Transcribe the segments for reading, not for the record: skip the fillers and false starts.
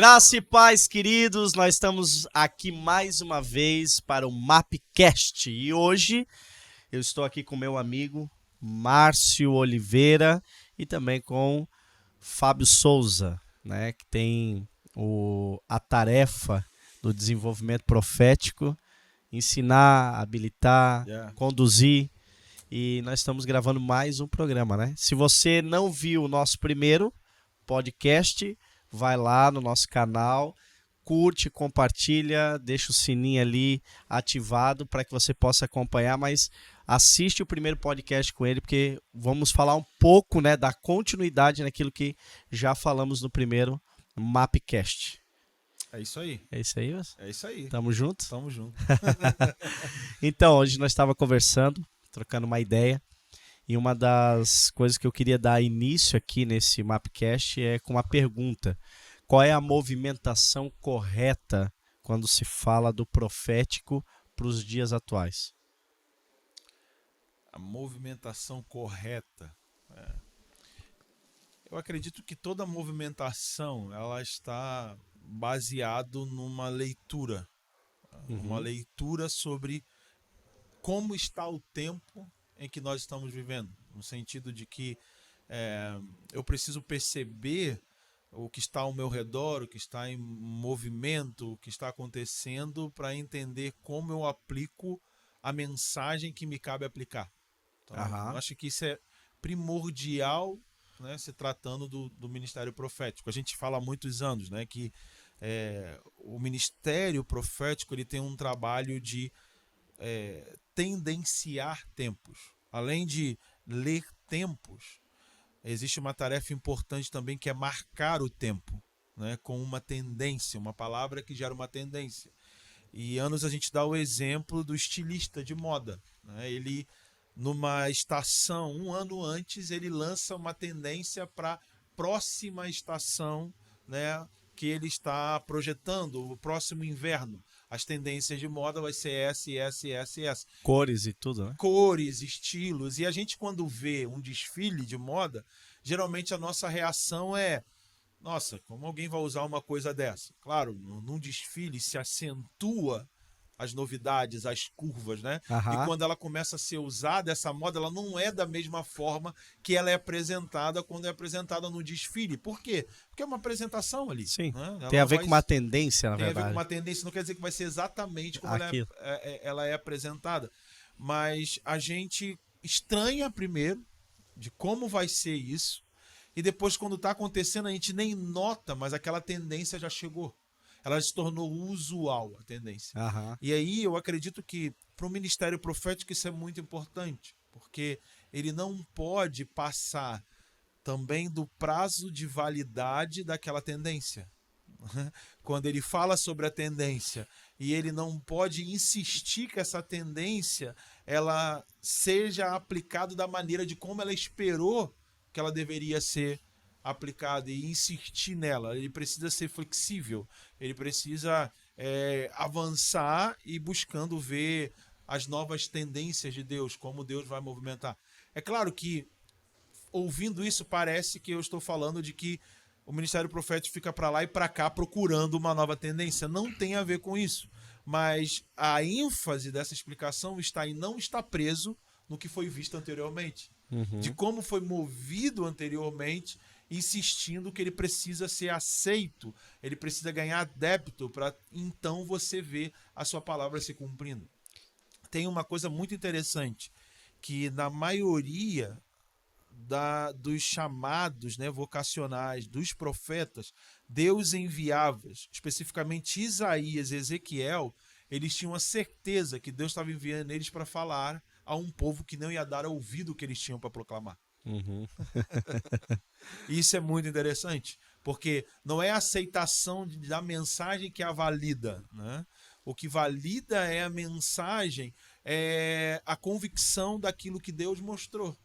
Graça e paz, queridos, nós estamos aqui mais uma vez para o Mapcast e hoje eu estou aqui com meu amigo Márcio Oliveira e também com Fábio Souza, né, que tem a tarefa do desenvolvimento profético, ensinar, habilitar, conduzir, e nós estamos gravando mais um programa, né? Se você não viu o nosso primeiro podcast, vai lá no nosso canal, curte, compartilha, deixa o sininho ali ativado para que você possa acompanhar, mas assiste o primeiro podcast com ele, porque vamos falar um pouco, né, da continuidade naquilo que já falamos no primeiro Mapcast. É isso aí. É isso aí, Wes? É isso aí. Tamo junto? Tamo junto. Então, hoje nós estávamos conversando, trocando uma ideia, e uma das coisas que eu queria dar início aqui nesse Mapcast é com uma pergunta. Qual é a movimentação correta quando se fala do profético para os dias atuais? A movimentação correta. Eu acredito que toda movimentação ela está baseado numa leitura. Uma leitura sobre como está o tempo em que nós estamos vivendo. No sentido de que eu preciso perceber o que está ao meu redor, o que está em movimento, o que está acontecendo, para entender como eu aplico a mensagem que me cabe aplicar. Então, eu acho que isso é primordial, né, se tratando do ministério profético. A gente fala há muitos anos, né, que o ministério profético ele tem um trabalho de tendenciar tempos. Além de ler tempos, existe uma tarefa importante também que é marcar o tempo, né, com uma tendência, uma palavra que gera uma tendência. E anos a gente dá o exemplo do estilista de moda, né? Ele, numa estação, um ano antes, ele lança uma tendência para a próxima estação, né, que ele está projetando, o próximo inverno. As tendências de moda vai ser essa. Cores e tudo, né? Cores, estilos. E a gente, quando vê um desfile de moda, geralmente a nossa reação é: nossa, como alguém vai usar uma coisa dessa? Claro, num desfile se acentua as novidades, as curvas, né? E quando ela começa a ser usada, essa moda, ela não é da mesma forma que ela é apresentada quando é apresentada no desfile. Por quê? Porque é uma apresentação ali. Sim, né? tem a ver com uma tendência, na verdade. Tem a ver com uma tendência, não quer dizer que vai ser exatamente como ela é apresentada. Mas a gente estranha primeiro de como vai ser isso, e depois, quando está acontecendo, a gente nem nota, mas aquela tendência já chegou. Ela se tornou usual, a tendência. E aí eu acredito que para o ministério profético isso é muito importante, porque ele não pode passar também do prazo de validade daquela tendência. Quando ele fala sobre a tendência e ele não pode insistir que essa tendência ela seja aplicada da maneira de como ela esperou que ela deveria ser aplicada, e insistir nela. Ele precisa ser flexível, ele precisa avançar e buscando ver as novas tendências de Deus, como Deus vai movimentar. É claro que, ouvindo isso, parece que eu estou falando de que o ministério profético fica para lá e para cá procurando uma nova tendência. Não tem a ver com isso. Mas a ênfase dessa explicação está em não estar preso no que foi visto anteriormente. De como foi movido anteriormente, insistindo que ele precisa ser aceito, ele precisa ganhar adepto para então você ver a sua palavra se cumprindo. Tem uma coisa muito interessante, que na maioria dos chamados, né, vocacionais dos profetas, Deus enviava, especificamente Isaías e Ezequiel, eles tinham a certeza que Deus estava enviando eles para falar a um povo que não ia dar ouvido o que eles tinham para proclamar. Isso é muito interessante, porque não é a aceitação da mensagem que a valida, né? O que valida é a mensagem, é a convicção daquilo que Deus mostrou.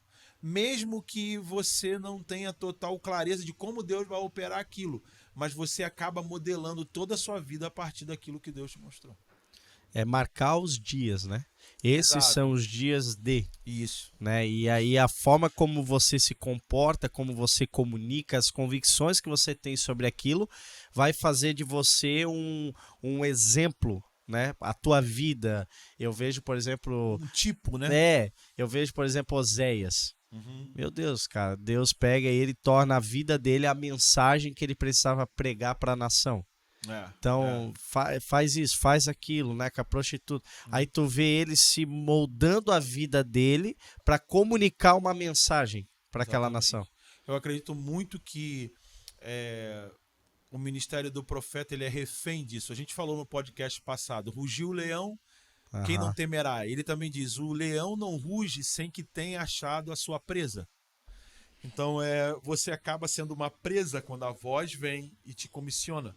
Mesmo que você não tenha total clareza de como Deus vai operar aquilo, mas você acaba modelando toda a sua vida a partir daquilo que Deus te mostrou. É marcar os dias, né? Esses Exato. são os dias de. Isso. Né? E aí a forma como você se comporta, como você comunica, as convicções que você tem sobre aquilo, vai fazer de você um exemplo, né? A tua vida. Eu vejo, por exemplo... Um tipo, né? Eu vejo, por exemplo, Oséias. Meu Deus, cara, Deus pega e ele torna a vida dele a mensagem que ele precisava pregar para a nação. Então, faz isso, faz aquilo, né, com a prostituta. Aí tu vê ele se moldando a vida dele para comunicar uma mensagem para aquela nação. Eu acredito muito que o ministério do profeta ele é refém disso. A gente falou no podcast passado, rugiu o leão, quem não temerá? Ele também diz, o leão não ruge sem que tenha achado a sua presa. Então, você acaba sendo uma presa quando a voz vem e te comissiona.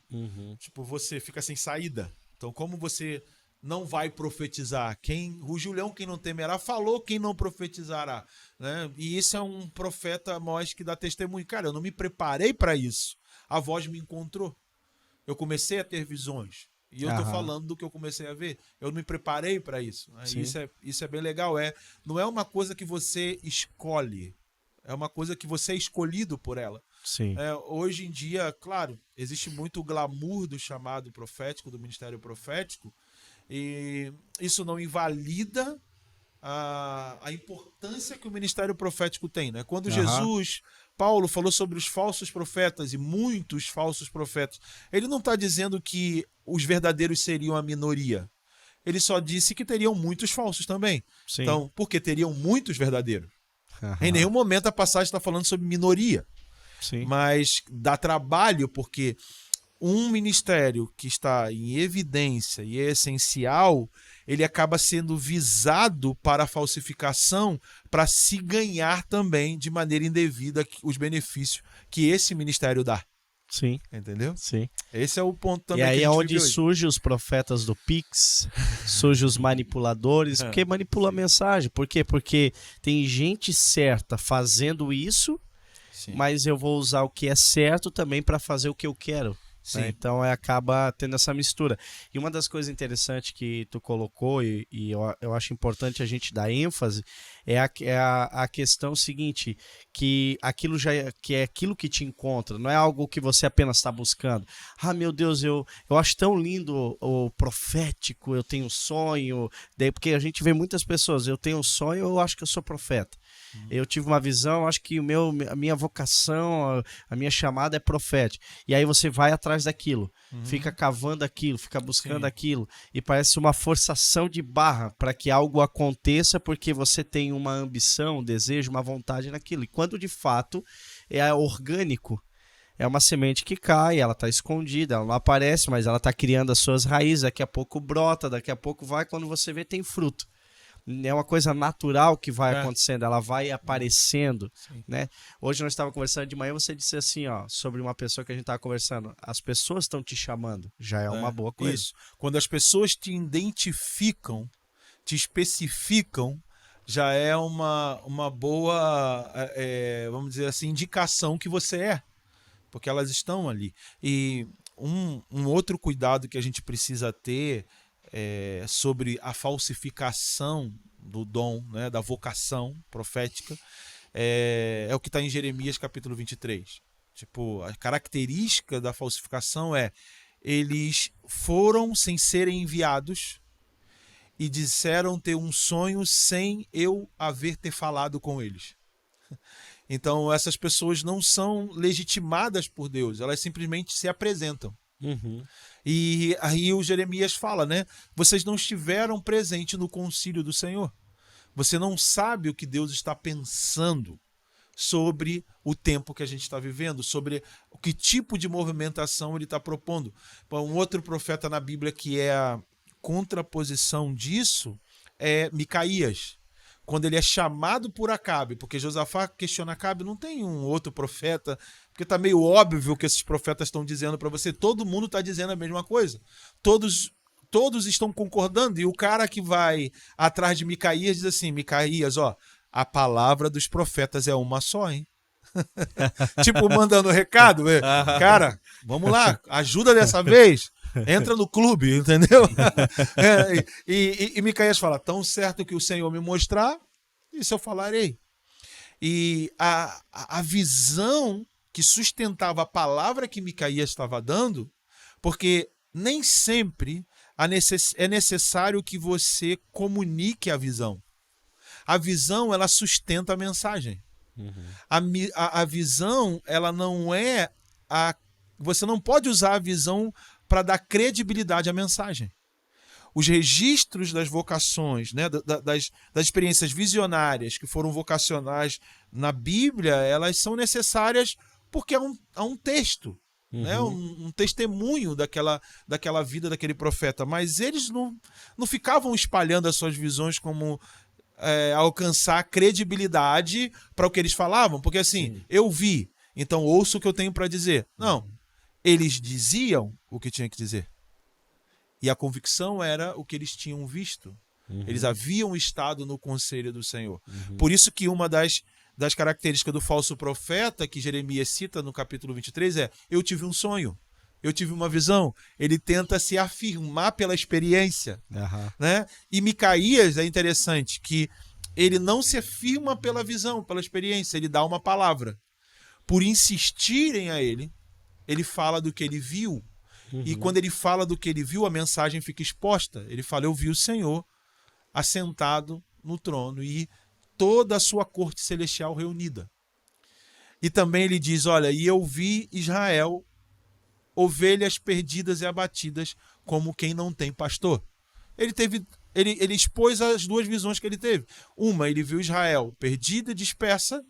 Tipo, você fica sem saída. Então, como você não vai profetizar? Quem rugiu o leão, quem não temerá, falou quem não profetizará. Né? E esse é um profeta mais que dá testemunho. Cara, eu não me preparei para isso. A voz me encontrou. Eu comecei a ter visões. E eu estou falando do que eu comecei a ver. Eu não me preparei para isso. Né? Isso é bem legal. Não é uma coisa que você escolhe. É uma coisa que você é escolhido por ela. Sim. Hoje em dia, claro, existe muito glamour do chamado profético, do ministério profético, e isso não invalida a importância que o ministério profético tem. Né? Quando Paulo falou sobre os falsos profetas e muitos falsos profetas, ele não está dizendo que os verdadeiros seriam a minoria. Ele só disse que teriam muitos falsos também. Sim. Então, porque teriam muitos verdadeiros. Em nenhum momento a passagem está falando sobre minoria. Sim. Mas dá trabalho porque um ministério que está em evidência e é essencial, ele acaba sendo visado para a falsificação para se ganhar também de maneira indevida os benefícios que esse ministério dá. Sim. Entendeu? Sim. Esse é o ponto também. E aí que é a gente onde surgem os profetas do Pix, surgem os manipuladores, porque manipula a mensagem. Por quê? Porque tem gente certa fazendo isso, mas eu vou usar o que é certo também para fazer o que eu quero. Né? Então acaba tendo essa mistura. E uma das coisas interessantes que tu colocou, e eu acho importante a gente dar ênfase, é a questão seguinte, que aquilo que é aquilo que te encontra, não é algo que você apenas está buscando. Ah, meu Deus, eu acho tão lindo o profético, eu tenho um sonho, daí, porque a gente vê muitas pessoas, eu tenho um sonho, eu acho que eu sou profeta. Eu tive uma visão, acho que a minha vocação, a minha chamada é profética. E aí você vai atrás daquilo, fica cavando aquilo, fica buscando aquilo, e parece uma forçação de barra para que algo aconteça porque você tem uma ambição, um desejo, uma vontade naquilo. E quando de fato é orgânico, é uma semente que cai, ela está escondida, ela não aparece, mas ela está criando as suas raízes, daqui a pouco brota, daqui a pouco vai, quando você vê tem fruto. É uma coisa natural que vai acontecendo, ela vai aparecendo, né? Hoje nós estávamos conversando de manhã, você disse assim, ó, sobre uma pessoa que a gente estava conversando, as pessoas estão te chamando, já é uma boa coisa. Isso. Quando as pessoas te identificam, te especificam, já é uma boa, vamos dizer assim, indicação que você é, porque elas estão ali. E um outro cuidado que a gente precisa ter sobre a falsificação do dom, né, da vocação profética, é o que está em Jeremias capítulo 23. Tipo, a característica da falsificação eles foram sem serem enviados e disseram ter um sonho sem eu ter falado com eles. Então essas pessoas não são legitimadas por Deus, elas simplesmente se apresentam. E aí o Jeremias fala, né? Vocês não estiveram presentes no concílio do Senhor. Você não sabe o que Deus está pensando sobre o tempo que a gente está vivendo, sobre o que tipo de movimentação ele está propondo. Um outro profeta na Bíblia que é a contraposição disso é Micaías. Quando ele é chamado por Acabe, porque Josafá questiona Acabe, não tem um outro profeta, porque está meio óbvio o que esses profetas estão dizendo para você, todo mundo está dizendo a mesma coisa, todos estão concordando, e o cara que vai atrás de Micaías diz assim, Micaías, ó, a palavra dos profetas é uma só, hein? Tipo, mandando recado, cara, vamos lá, ajuda dessa vez. Entra no clube, entendeu? E Micaías fala, tão certo que o Senhor me mostrar, isso eu falarei. E a visão que sustentava a palavra que Micaías estava dando, porque nem sempre é necessário que você comunique a visão. A visão, ela sustenta a mensagem. A visão, ela não é... Você não pode usar a visão para dar credibilidade à mensagem. Os registros das vocações, né, das experiências visionárias que foram vocacionais na Bíblia, elas são necessárias porque há um texto, né, um testemunho daquela vida daquele profeta. Mas eles não ficavam espalhando as suas visões como alcançar credibilidade para o que eles falavam. Porque assim, eu vi, então ouço o que eu tenho para dizer. Não, eles diziam o que tinha que dizer. E a convicção era o que eles tinham visto. Eles haviam estado no conselho do Senhor. Por isso que uma das características do falso profeta, que Jeremias cita no capítulo 23, é: eu tive um sonho, eu tive uma visão. Ele tenta se afirmar pela experiência. Né? E Micaías é interessante, que ele não se afirma pela visão, pela experiência, ele dá uma palavra. Por insistirem a ele fala do que ele viu. E quando ele fala do que ele viu, a mensagem fica exposta. Ele fala, eu vi o Senhor assentado no trono e toda a sua corte celestial reunida. E também ele diz, olha, e eu vi Israel, ovelhas perdidas e abatidas, como quem não tem pastor. Ele expôs as duas visões que ele teve. Uma, ele viu Israel perdida e dispersa,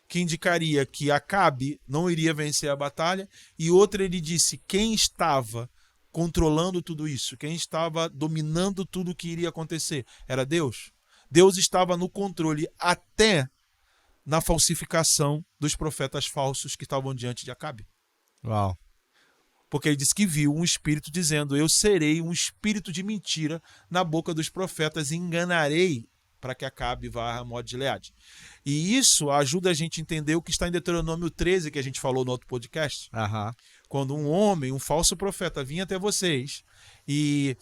que indicaria que Acabe não iria vencer a batalha, e outra ele disse quem estava controlando tudo isso, quem estava dominando tudo o que iria acontecer, era Deus. Deus estava no controle até na falsificação dos profetas falsos que estavam diante de Acabe. Uau. Porque ele disse que viu um espírito dizendo, eu serei um espírito de mentira na boca dos profetas e enganarei para que Acabe vá a modo de Gileade. E isso ajuda a gente a entender o que está em Deuteronômio 13, que a gente falou no outro podcast. Quando um homem, um falso profeta, vinha até vocês e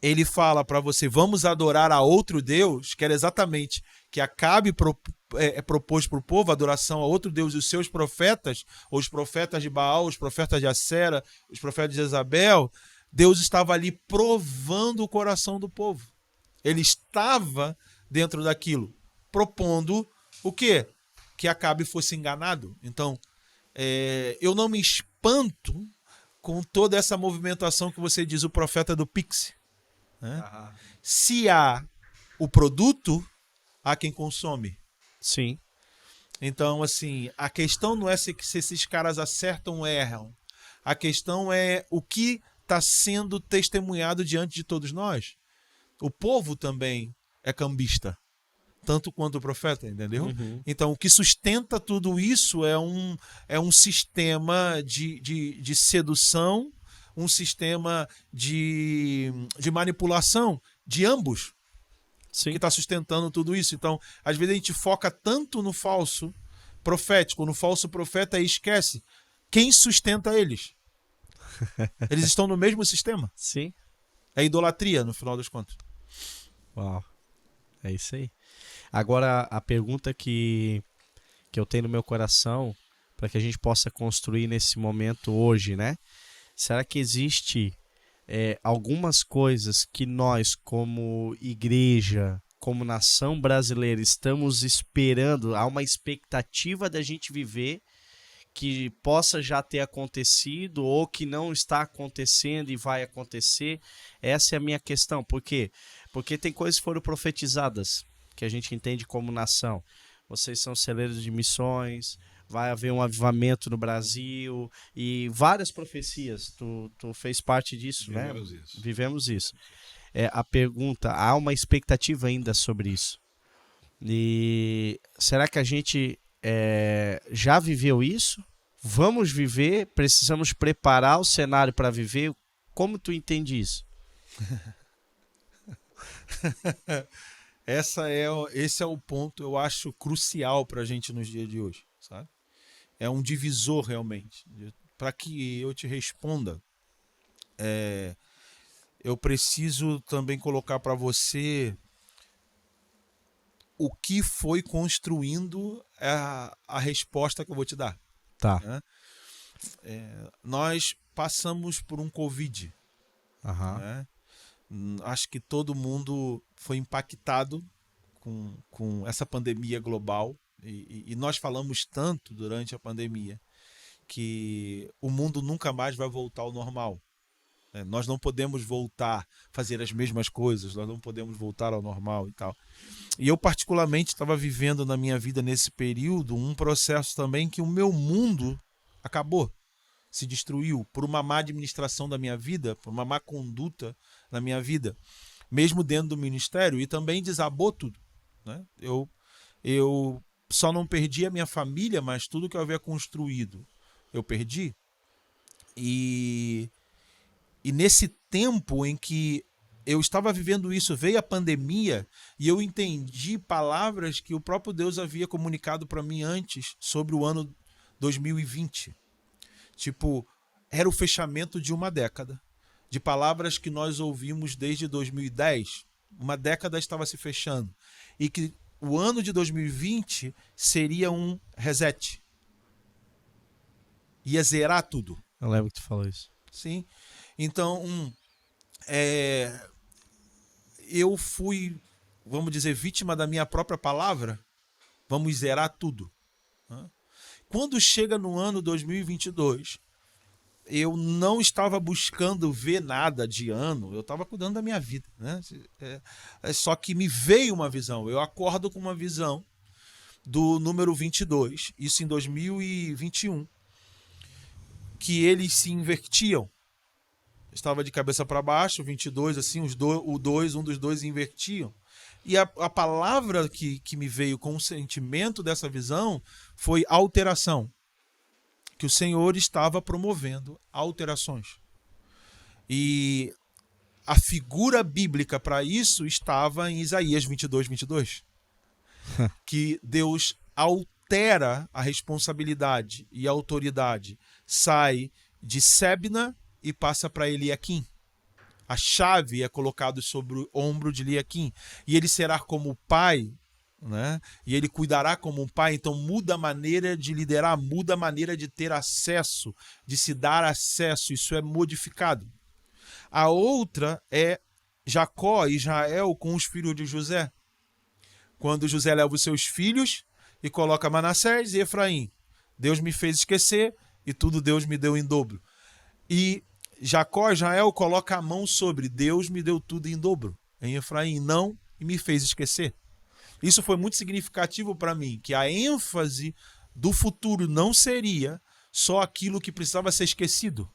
ele fala para você, vamos adorar a outro Deus, que era exatamente que Acabe propôs para o povo, a adoração a outro Deus, e os seus profetas, os profetas de Baal, os profetas de Acera, os profetas de Jezabel, Deus estava ali provando o coração do povo. Ele estava dentro daquilo, propondo o quê? Que Acabe fosse enganado. Então, eu não me espanto com toda essa movimentação que você diz, o profeta do Pix. Né? Se há o produto, há quem consome. Sim. Então, assim, a questão não é se esses caras acertam ou erram. A questão é o que está sendo testemunhado diante de todos nós. O povo também é cambista, tanto quanto o profeta, entendeu? Então, o que sustenta tudo isso é um sistema de sedução, um sistema de manipulação de ambos. Sim. Que está sustentando tudo isso. Então, às vezes a gente foca tanto no falso profético, no falso profeta, e esquece quem sustenta eles. Eles estão no mesmo sistema. Sim. É idolatria, no final das contas. Uau. É isso aí. Agora, a pergunta que eu tenho no meu coração, para que a gente possa construir nesse momento hoje, né? Será que existe algumas coisas que nós, como igreja, como nação brasileira, estamos esperando, há uma expectativa da gente viver que possa já ter acontecido ou que não está acontecendo e vai acontecer? Essa é a minha questão. Por quê? Porque tem coisas que foram profetizadas, que a gente entende como nação. Vocês são celeiros de missões, vai haver um avivamento no Brasil e várias profecias. Tu fez parte disso, né? Vivemos isso. A pergunta, há uma expectativa ainda sobre isso. E será que a gente já viveu isso? Vamos viver? Precisamos preparar o cenário para viver? Como tu entende isso? Esse é o ponto, eu acho, crucial para a gente nos dias de hoje, sabe? É um divisor realmente. Para que eu te responda, eu preciso também colocar para você o que foi construindo a resposta que eu vou te dar. Tá. Né? Nós passamos por um Covid. Né? Acho que todo mundo foi impactado com essa pandemia global. E nós falamos tanto durante a pandemia que o mundo nunca mais vai voltar ao normal. Nós não podemos voltar a fazer as mesmas coisas, nós não podemos voltar ao normal e tal. E eu particularmente estava vivendo na minha vida nesse período um processo também que o meu mundo acabou, se destruiu por uma má administração da minha vida, por uma má conduta na minha vida, mesmo dentro do ministério, e também desabou tudo. Né? Eu só não perdi a minha família, mas tudo que eu havia construído eu perdi. E nesse tempo em que eu estava vivendo isso, veio a pandemia e eu entendi palavras que o próprio Deus havia comunicado para mim antes sobre o ano 2020. Tipo, era o fechamento de uma década. De palavras que nós ouvimos desde 2010. Uma década estava se fechando. E que o ano de 2020 seria um reset. Ia zerar tudo. Eu lembro que tu falou isso. Sim. Então, eu fui, vamos dizer, vítima da minha própria palavra. Vamos zerar tudo. Quando chega no ano 2022, eu não estava buscando ver nada de ano, eu estava cuidando da minha vida. Né? Só que me veio uma visão. Eu acordo com uma visão do número 22, isso em 2021, que eles se invertiam. Estava de cabeça para baixo, 22, assim, um dos dois invertiam. E a palavra que me veio com o sentimento dessa visão foi alteração. Que o Senhor estava promovendo alterações. E a figura bíblica para isso estava em Isaías 22, 22. Que Deus altera a responsabilidade e a autoridade. Sai de Sebna e passa para Eliaquim. A chave é colocada sobre o ombro de Eliaquim. E ele será como pai, né? E ele cuidará como um pai. Então muda a maneira de liderar, muda a maneira de ter acesso, de se dar acesso. Isso é modificado. A outra é Jacó e Israel com os filhos de José. Quando José leva os seus filhos e coloca Manassés e Efraim. Deus me fez esquecer e tudo Deus me deu em dobro. E Jacó, Israel, coloca a mão sobre Deus me deu tudo em dobro. Em Efraim, não, e me fez esquecer. Isso foi muito significativo para mim, que a ênfase do futuro não seria só aquilo que precisava ser esquecido,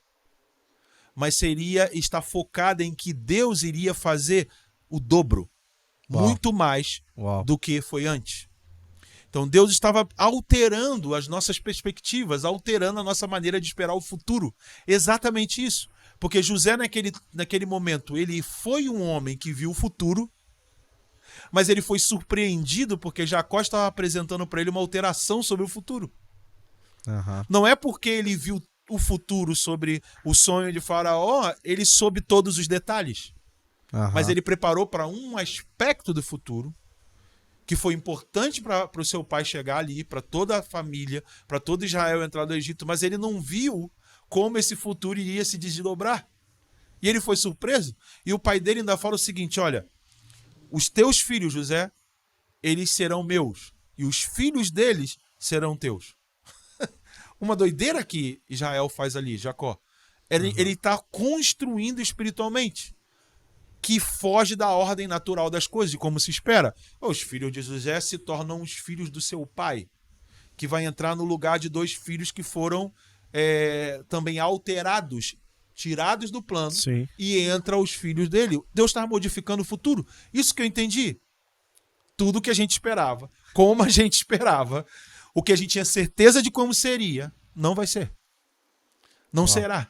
mas seria estar focada em que Deus iria fazer o dobro, muito mais do que foi antes. Então Deus estava alterando as nossas perspectivas, alterando a nossa maneira de esperar o futuro. Exatamente isso. Porque José, naquele momento, ele foi um homem que viu o futuro, mas ele foi surpreendido porque Jacó estava apresentando para ele uma alteração sobre o futuro. Não é porque ele viu o futuro sobre o sonho de Faraó, ele soube todos os detalhes. Mas ele preparou para um aspecto do futuro que foi importante para o seu pai chegar ali, para toda a família, para todo Israel entrar no Egito, mas ele não viu como esse futuro iria se desdobrar. E ele foi surpreso. E o pai dele ainda fala o seguinte, olha, os teus filhos, José, eles serão meus, e os filhos deles serão teus. Uma doideira que Israel faz ali, Jacó. Ele está construindo espiritualmente, que foge da ordem natural das coisas, e como se espera. Os filhos de José se tornam os filhos do seu pai, que vai entrar no lugar de dois filhos que foram também alterados, tirados do plano. Sim. E entra os filhos dele. Deus está modificando o futuro. Isso que eu entendi. Tudo que a gente esperava, como a gente esperava, o que a gente tinha certeza de como seria, não vai ser. Não será.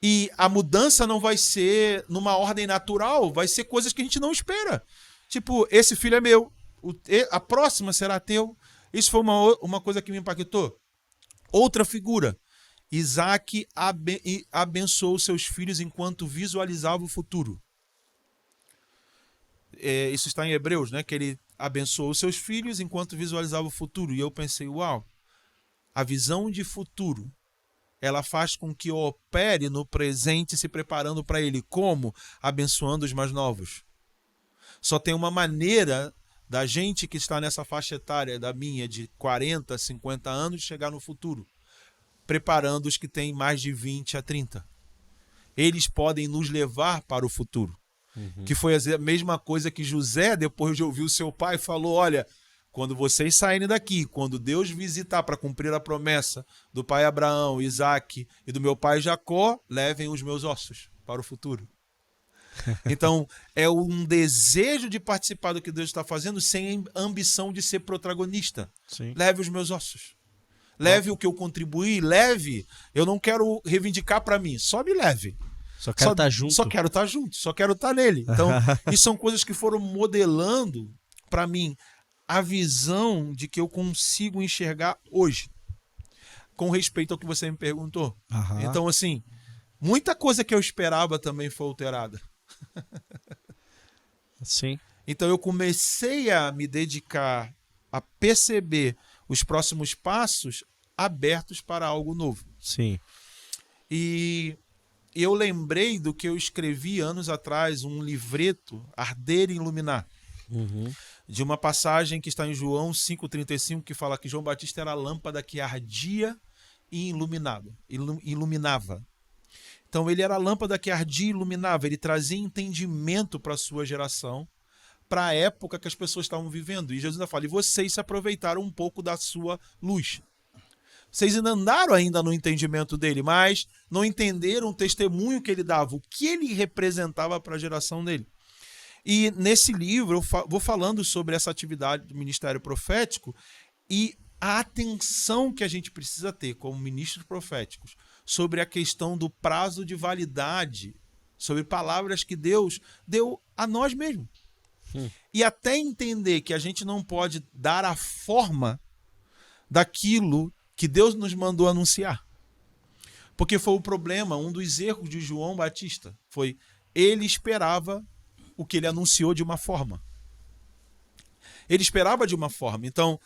E a mudança não vai ser numa ordem natural, vai ser coisas que a gente não espera. Tipo, esse filho é meu, a próxima será teu. Isso foi uma coisa que me impactou. Outra figura, Isaac abençoou seus filhos enquanto visualizava o futuro. Isso está em Hebreus, né? Que ele abençoou seus filhos enquanto visualizava o futuro. E eu pensei, uau, a visão de futuro, ela faz com que eu opere no presente se preparando para ele. Como? Abençoando os mais novos. Só tem uma maneira da gente que está nessa faixa etária da minha, de 40, 50 anos, chegar no futuro. Preparando os que têm mais de 20 a 30. Eles podem nos levar para o futuro. Que foi a mesma coisa que José, depois de ouvir o seu pai, falou, olha, quando vocês saírem daqui, quando Deus visitar para cumprir a promessa do pai Abraão, Isaac e do meu pai Jacó, levem os meus ossos para o futuro. Então, é um desejo de participar do que Deus está fazendo sem ambição de ser protagonista. Sim. Leve os meus ossos. Leve o que eu contribuí, leve. Eu não quero reivindicar para mim, só me leve. Só quero estar junto. Só quero estar junto, só quero estar nele. Então, isso são coisas que foram modelando para mim a visão de que eu consigo enxergar hoje, com respeito ao que você me perguntou. Então, assim, muita coisa que eu esperava também foi alterada. Sim. Então, eu comecei a me dedicar a perceber os próximos passos abertos para algo novo. Sim. E eu lembrei do que eu escrevi anos atrás, um livreto, Arder e Iluminar, de uma passagem que está em João 5,35, que fala que João Batista era a lâmpada que ardia e iluminava. Então ele era a lâmpada que ardia e iluminava, ele trazia entendimento para a sua geração, para a época que as pessoas estavam vivendo. E Jesus ainda fala, e vocês se aproveitaram um pouco da sua luz. Vocês ainda andaram ainda no entendimento dele, mas não entenderam o testemunho que ele dava, o que ele representava para a geração dele. E nesse livro eu vou falando sobre essa atividade do ministério profético e a atenção que a gente precisa ter como ministros proféticos sobre a questão do prazo de validade, sobre palavras que Deus deu a nós mesmos. E até entender que a gente não pode dar a forma daquilo que Deus nos mandou anunciar. Porque foi o problema, um dos erros de João Batista. Foi, ele esperava o que ele anunciou de uma forma. Ele esperava de uma forma. Então,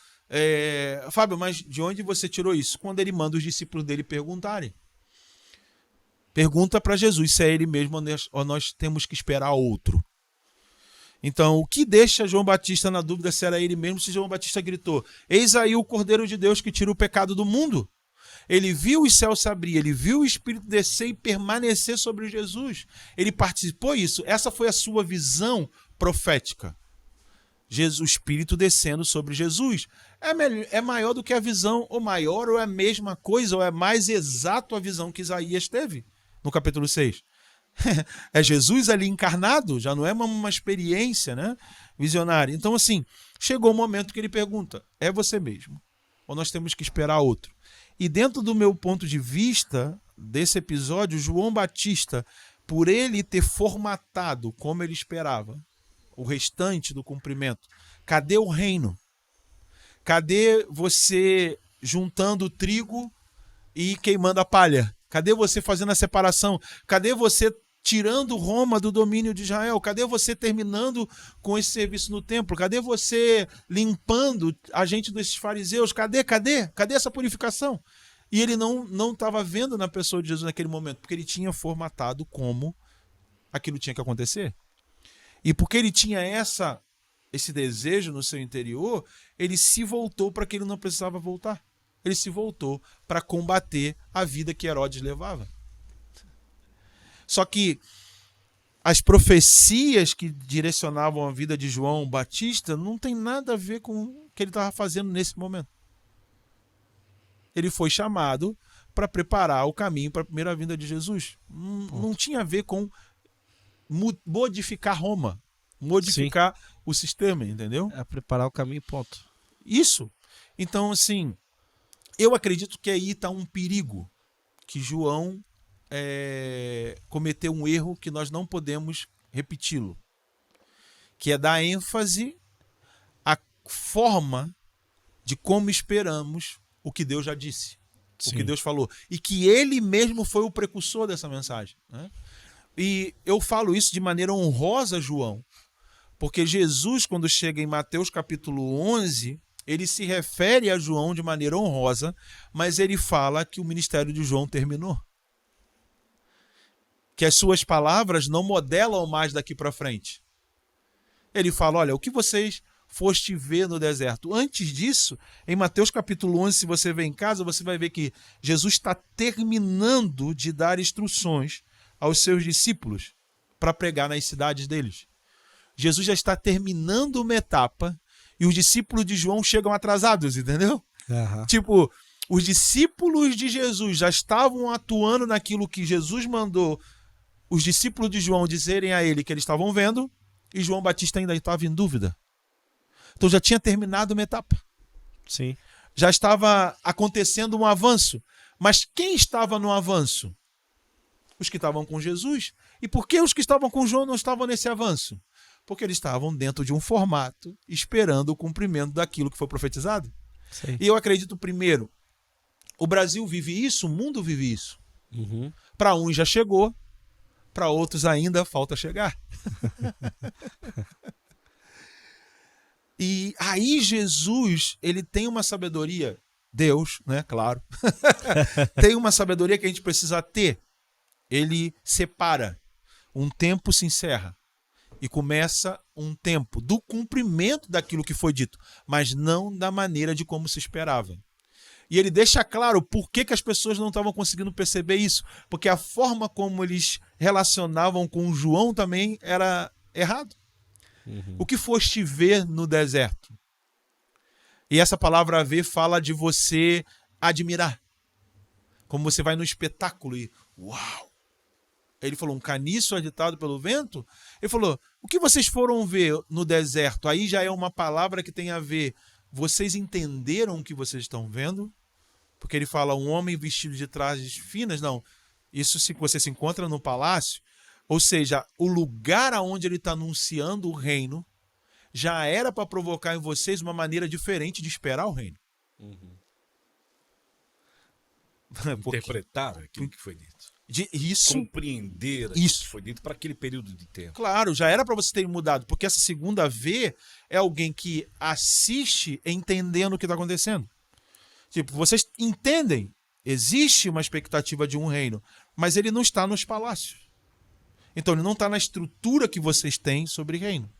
Fábio, mas de onde você tirou isso? Quando ele manda os discípulos dele perguntarem. Pergunta para Jesus se é ele mesmo ou nós temos que esperar outro. Então, o que deixa João Batista na dúvida se era ele mesmo, se João Batista gritou, eis aí o Cordeiro de Deus que tira o pecado do mundo. Ele viu os céus se abrir, ele viu o Espírito descer e permanecer sobre Jesus. Ele participou disso. Essa foi a sua visão profética. O Espírito descendo sobre Jesus. É maior do que a visão, ou maior, ou é a mesma coisa, ou é mais exato a visão que Isaías teve no capítulo 6. É Jesus ali encarnado, já não é uma experiência, né, visionária. Então, assim, chegou o momento que ele pergunta, é você mesmo? Ou nós temos que esperar outro? E dentro do meu ponto de vista, desse episódio, João Batista, por ele ter formatado como ele esperava, o restante do cumprimento, cadê o reino? Cadê você juntando o trigo e queimando a palha? Cadê você fazendo a separação? Cadê você tirando Roma do domínio de Israel? Cadê você terminando com esse serviço no templo? Cadê você limpando a gente desses fariseus? Cadê essa purificação? E ele não estava vendo na pessoa de Jesus naquele momento, porque ele tinha formatado como aquilo tinha que acontecer. E porque ele tinha esse desejo no seu interior, ele se voltou para que ele não precisava voltar. Ele se voltou para combater a vida que Herodes levava. Só que as profecias que direcionavam a vida de João Batista não tem nada a ver com o que ele estava fazendo nesse momento. Ele foi chamado para preparar o caminho para a primeira vinda de Jesus. Não tinha a ver com modificar Roma, modificar o sistema, entendeu? É preparar o caminho, ponto. Isso. Então, assim, eu acredito que aí está um perigo, que João cometeu um erro que nós não podemos repeti-lo, que é dar ênfase à forma de como esperamos o que Deus já disse. o que Deus falou. E que ele mesmo foi o precursor dessa mensagem. Né? E eu falo isso de maneira honrosa, João, porque Jesus, quando chega em Mateus capítulo 11, ele se refere a João de maneira honrosa, mas ele fala que o ministério de João terminou. Que as suas palavras não modelam mais daqui para frente. Ele fala, olha, o que vocês foste ver no deserto. Antes disso, em Mateus capítulo 11, se você ver em casa, você vai ver que Jesus está terminando de dar instruções aos seus discípulos para pregar nas cidades deles. Jesus já está terminando uma etapa e os discípulos de João chegam atrasados, entendeu? Uhum. Tipo, os discípulos de Jesus já estavam atuando naquilo que Jesus mandou os discípulos de João dizerem a ele que eles estavam vendo, e João Batista ainda estava em dúvida. Então já tinha terminado uma etapa. Sim. Já estava acontecendo um avanço. Mas quem estava no avanço? Os que estavam com Jesus. E por que os que estavam com João não estavam nesse avanço? Porque eles estavam dentro de um formato, esperando o cumprimento daquilo que foi profetizado. Sim. E eu acredito, primeiro, o Brasil vive isso, o mundo vive isso. Uhum. Para uns já chegou, para outros ainda falta chegar. E aí Jesus, ele tem uma sabedoria, Deus, né, claro, tem uma sabedoria que a gente precisa ter. Ele separa, um tempo se encerra e começa um tempo do cumprimento daquilo que foi dito, mas não da maneira de como se esperava. E ele deixa claro por que as pessoas não estavam conseguindo perceber isso, porque a forma como eles relacionavam com João também era errado. Uhum. O que foste ver no deserto? E essa palavra ver fala de você admirar. Como você vai no espetáculo e uau! Ele falou, um caniço agitado pelo vento? Ele falou, o que vocês foram ver no deserto? Aí já é uma palavra que tem a ver, vocês entenderam o que vocês estão vendo? Porque ele fala, um homem vestido de trajes finas, não. Isso se você se encontra no palácio, ou seja, o lugar aonde ele está anunciando o reino já era para provocar em vocês uma maneira diferente de esperar o reino. Uhum. Interpretar aquilo que foi dito. Isso, compreender isso que foi dito para aquele período de tempo. Claro, já era para você ter mudado, porque essa segunda V é alguém que assiste entendendo o que está acontecendo. Tipo, vocês entendem, existe uma expectativa de um reino, mas ele não está nos palácios. Então ele não está na estrutura que vocês têm sobre reino.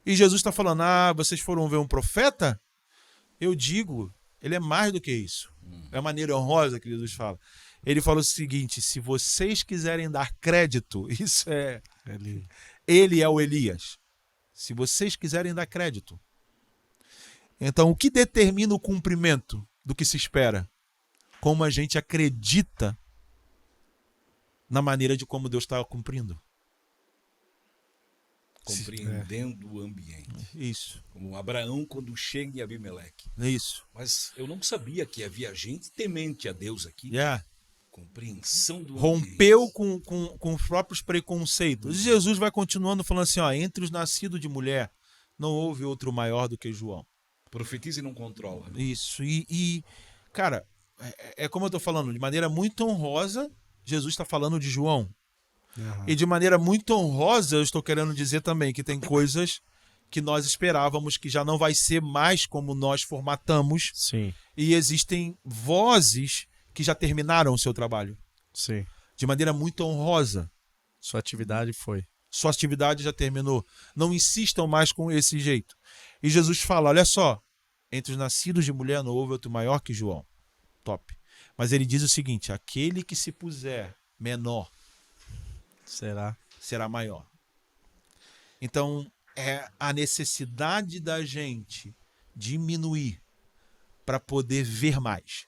E Jesus está falando, vocês foram ver um profeta? Eu digo, ele é mais do que isso. É a maneira honrosa que Jesus fala. Ele fala o seguinte, se vocês quiserem dar crédito, isso é... Ele é o Elias. Se vocês quiserem dar crédito. Então, o que determina o cumprimento do que se espera? Como a gente acredita na maneira de como Deus está cumprindo. Compreendendo o ambiente. Isso. Como Abraão quando chega em Abimeleque. Isso. Mas eu não sabia que havia gente temente a Deus aqui. Yeah. Compreensão do rompeu com os próprios preconceitos. E Jesus vai continuando falando assim, entre os nascidos de mulher não houve outro maior do que João. Profetiza e não controla. Né? Isso. E cara, é como eu estou falando, de maneira muito honrosa, Jesus está falando de João. Uhum. E de maneira muito honrosa, eu estou querendo dizer também que tem coisas que nós esperávamos que já não vai ser mais como nós formatamos. Sim. E existem vozes que já terminaram o seu trabalho. Sim. De maneira muito honrosa. Sua atividade foi. Sua atividade já terminou. Não insistam mais com esse jeito. E Jesus fala, olha só, entre os nascidos de mulher não houve outro maior que João. Top. Mas ele diz o seguinte, aquele que se puser menor será maior. Então, é a necessidade da gente diminuir para poder ver mais.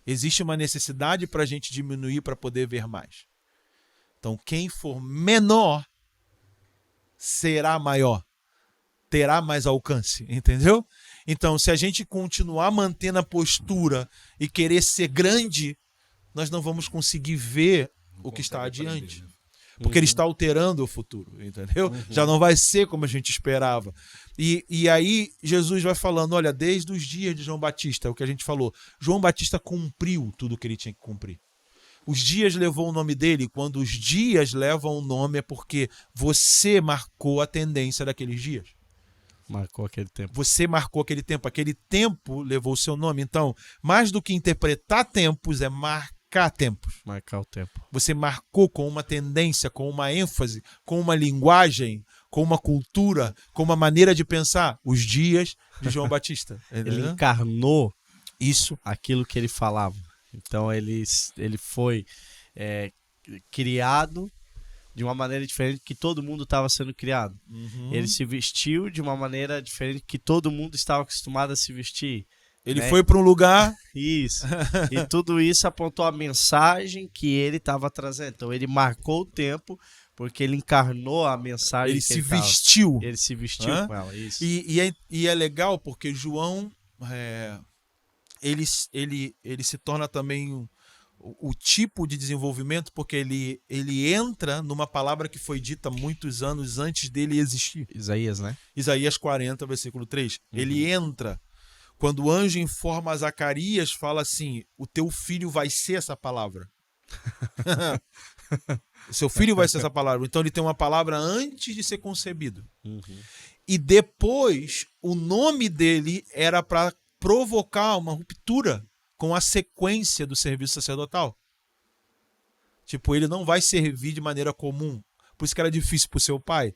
Existe uma necessidade para a gente diminuir para poder ver mais. Então, quem for menor será maior. Terá mais alcance, entendeu? Então, se a gente continuar mantendo a postura e querer ser grande, nós não vamos conseguir ver o que está adiante. Porque ele está alterando o futuro, entendeu? Já não vai ser como a gente esperava. E aí Jesus vai falando, olha, desde os dias de João Batista, o que a gente falou, João Batista cumpriu tudo o que ele tinha que cumprir. Os dias levou o nome dele, quando os dias levam o nome é porque você marcou a tendência daqueles dias. Marcou aquele tempo. Você marcou aquele tempo levou o seu nome. Então, mais do que interpretar tempos, é marcar tempos. Marcar o tempo. Você marcou com uma tendência, com uma ênfase, com uma linguagem, com uma cultura, com uma maneira de pensar. Os dias de João Batista. Ele encarnou isso, aquilo que ele falava. Então ele foi criado de uma maneira diferente que todo mundo estava sendo criado. Ele se vestiu de uma maneira diferente que todo mundo estava acostumado a se vestir. Ele foi para um lugar... Isso. E tudo isso apontou a mensagem que ele estava trazendo. Então ele marcou o tempo porque ele encarnou a mensagem ele que se ele vestiu. Ele se vestiu com ela. Isso. E é legal porque João... ele se torna também o tipo de desenvolvimento, porque ele entra numa palavra que foi dita muitos anos antes dele existir. Isaías, né? Isaías 40, versículo 3. Ele entra. Quando o anjo informa a Zacarias, fala assim, o teu filho vai ser essa palavra. Seu filho vai ser essa palavra. Então ele tem uma palavra antes de ser concebido. E depois, o nome dele era para provocar uma ruptura com a sequência do serviço sacerdotal. Tipo, ele não vai servir de maneira comum. Por isso que era difícil para o seu pai.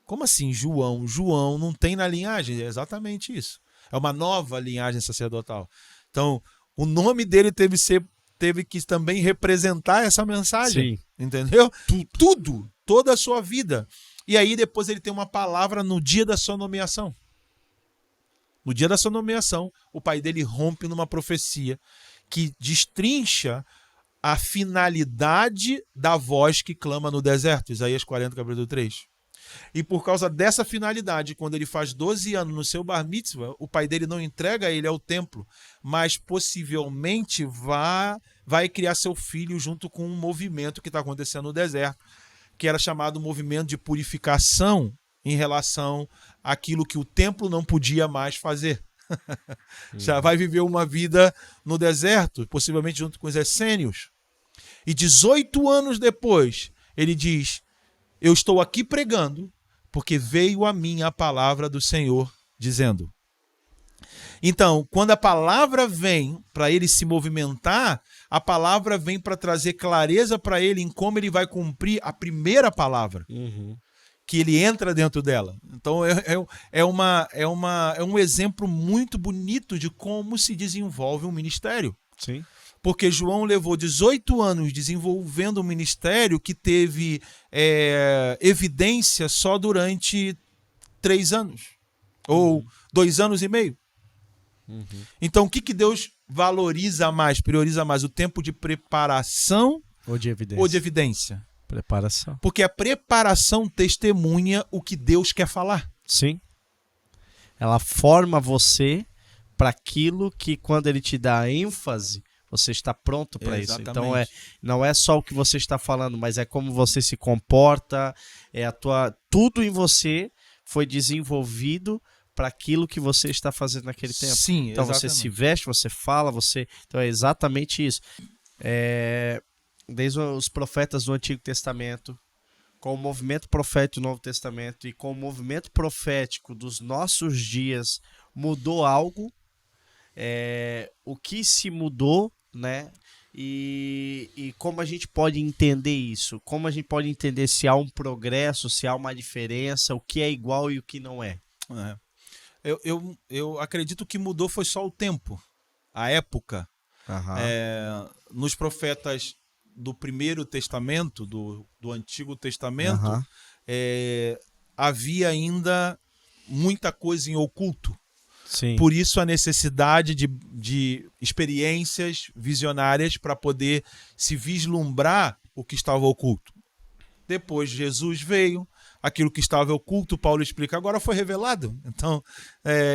Como assim, João? João não tem na linhagem. É exatamente isso. É uma nova linhagem sacerdotal. Então, o nome dele teve que também representar essa mensagem. Sim. Entendeu? Tudo. Toda a sua vida. E aí, depois ele tem uma palavra no dia da sua nomeação. No dia da sua nomeação, o pai dele rompe numa profecia que destrincha a finalidade da voz que clama no deserto. Isaías 40, capítulo 3. E por causa dessa finalidade, quando ele faz 12 anos no seu bar mitzvah, o pai dele não entrega ele ao templo, mas possivelmente vai criar seu filho junto com um movimento que está acontecendo no deserto, que era chamado movimento de purificação em relação àquilo que o templo não podia mais fazer. Já vai viver uma vida no deserto, possivelmente junto com os essênios. E 18 anos depois, ele diz, eu estou aqui pregando, porque veio a mim a palavra do Senhor, dizendo. Então, quando a palavra vem para ele se movimentar, a palavra vem para trazer clareza para ele em como ele vai cumprir a primeira palavra. Que ele entra dentro dela. Então é um exemplo muito bonito de como se desenvolve um ministério. Sim. Porque João levou 18 anos desenvolvendo um ministério que teve evidência só durante 3 anos. Ou 2 anos e meio. Então o que Deus valoriza mais, prioriza mais? O tempo de preparação ou de evidência? Preparação. Porque a preparação testemunha o que Deus quer falar. Sim. Ela forma você para aquilo que, quando ele te dá ênfase, você está pronto para isso. Então não é só o que você está falando, mas é como você se comporta, tudo em você foi desenvolvido para aquilo que você está fazendo naquele tempo. Sim, então exatamente. Você se veste, você fala, então é exatamente isso. Desde os profetas do Antigo Testamento, com o movimento profético do Novo Testamento e com o movimento profético dos nossos dias, mudou algo. O que se mudou, né? E como a gente pode entender isso? Como a gente pode entender se há um progresso, se há uma diferença, o que é igual e o que não é? Eu acredito que mudou foi só o tempo, a época. Nos profetas do Primeiro Testamento, do Antigo Testamento, havia ainda muita coisa em oculto. Sim. Por isso a necessidade de experiências visionárias para poder se vislumbrar o que estava oculto. Depois Jesus veio, aquilo que estava oculto, Paulo explica, agora foi revelado. Então,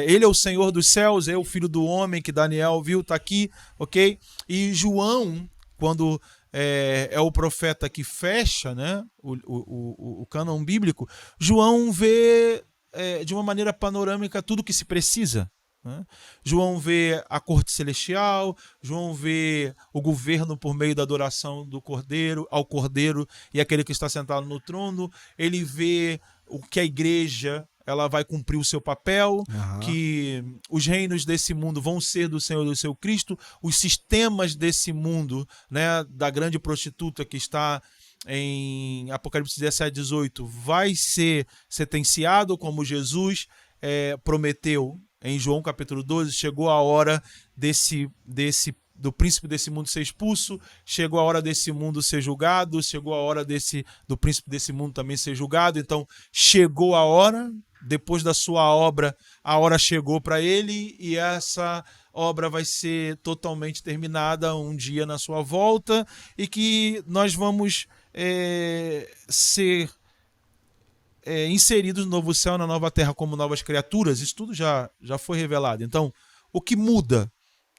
ele é o Senhor dos céus, é o Filho do homem que Daniel viu, está aqui, ok? E João, quando é o profeta que fecha, né, o cânon bíblico, João vê de uma maneira panorâmica tudo que se precisa. João vê a corte celestial, João vê o governo por meio da adoração do Cordeiro, ao Cordeiro e aquele que está sentado no trono. Ele vê o que a igreja ela vai cumprir o seu papel, que os reinos desse mundo vão ser do Senhor e do seu Cristo, os sistemas desse mundo, né, da grande prostituta que está em Apocalipse 17, 18, vai ser sentenciado como Jesus prometeu. Em João capítulo 12, chegou a hora do príncipe desse mundo ser expulso, chegou a hora desse mundo ser julgado, chegou a hora do príncipe desse mundo também ser julgado. Então, chegou a hora, depois da sua obra, a hora chegou para ele e essa obra vai ser totalmente terminada um dia na sua volta e que nós vamos ser inseridos no novo céu e na nova terra como novas criaturas. Isso tudo já foi revelado. Então, o que muda?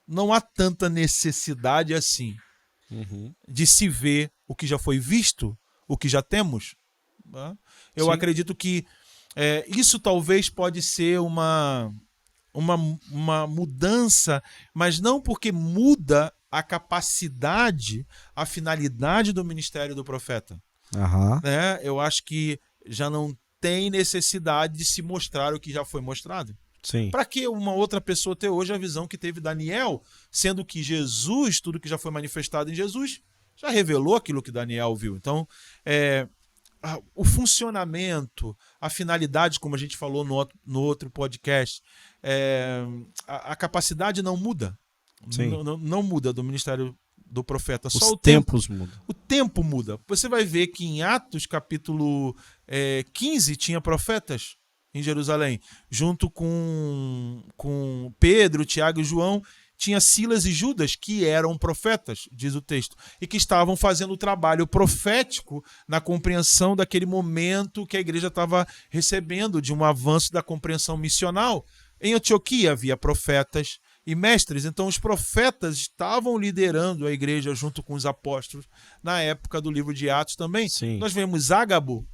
Não há tanta necessidade assim de se ver o que já foi visto, o que já temos. Eu acredito que isso talvez pode ser uma mudança, mas não porque muda a capacidade, a finalidade do ministério do profeta. Eu acho que já não tem necessidade de se mostrar o que já foi mostrado. Para que uma outra pessoa ter hoje a visão que teve Daniel, sendo que Jesus, tudo que já foi manifestado em Jesus, já revelou aquilo que Daniel viu. Então, o funcionamento, a finalidade, como a gente falou no outro podcast, a capacidade não muda. Não muda do ministério do profeta. Só o tempos mudam. O tempo muda. Você vai ver que em Atos capítulo 15 tinha profetas em Jerusalém. Junto com Pedro, Tiago e João, tinha Silas e Judas, que eram profetas, diz o texto, e que estavam fazendo o trabalho profético na compreensão daquele momento que a igreja estava recebendo, de um avanço da compreensão missional. Em Antioquia havia profetas e mestres, então os profetas estavam liderando a igreja junto com os apóstolos na época do livro de Atos também. Nós vemos Ágabo,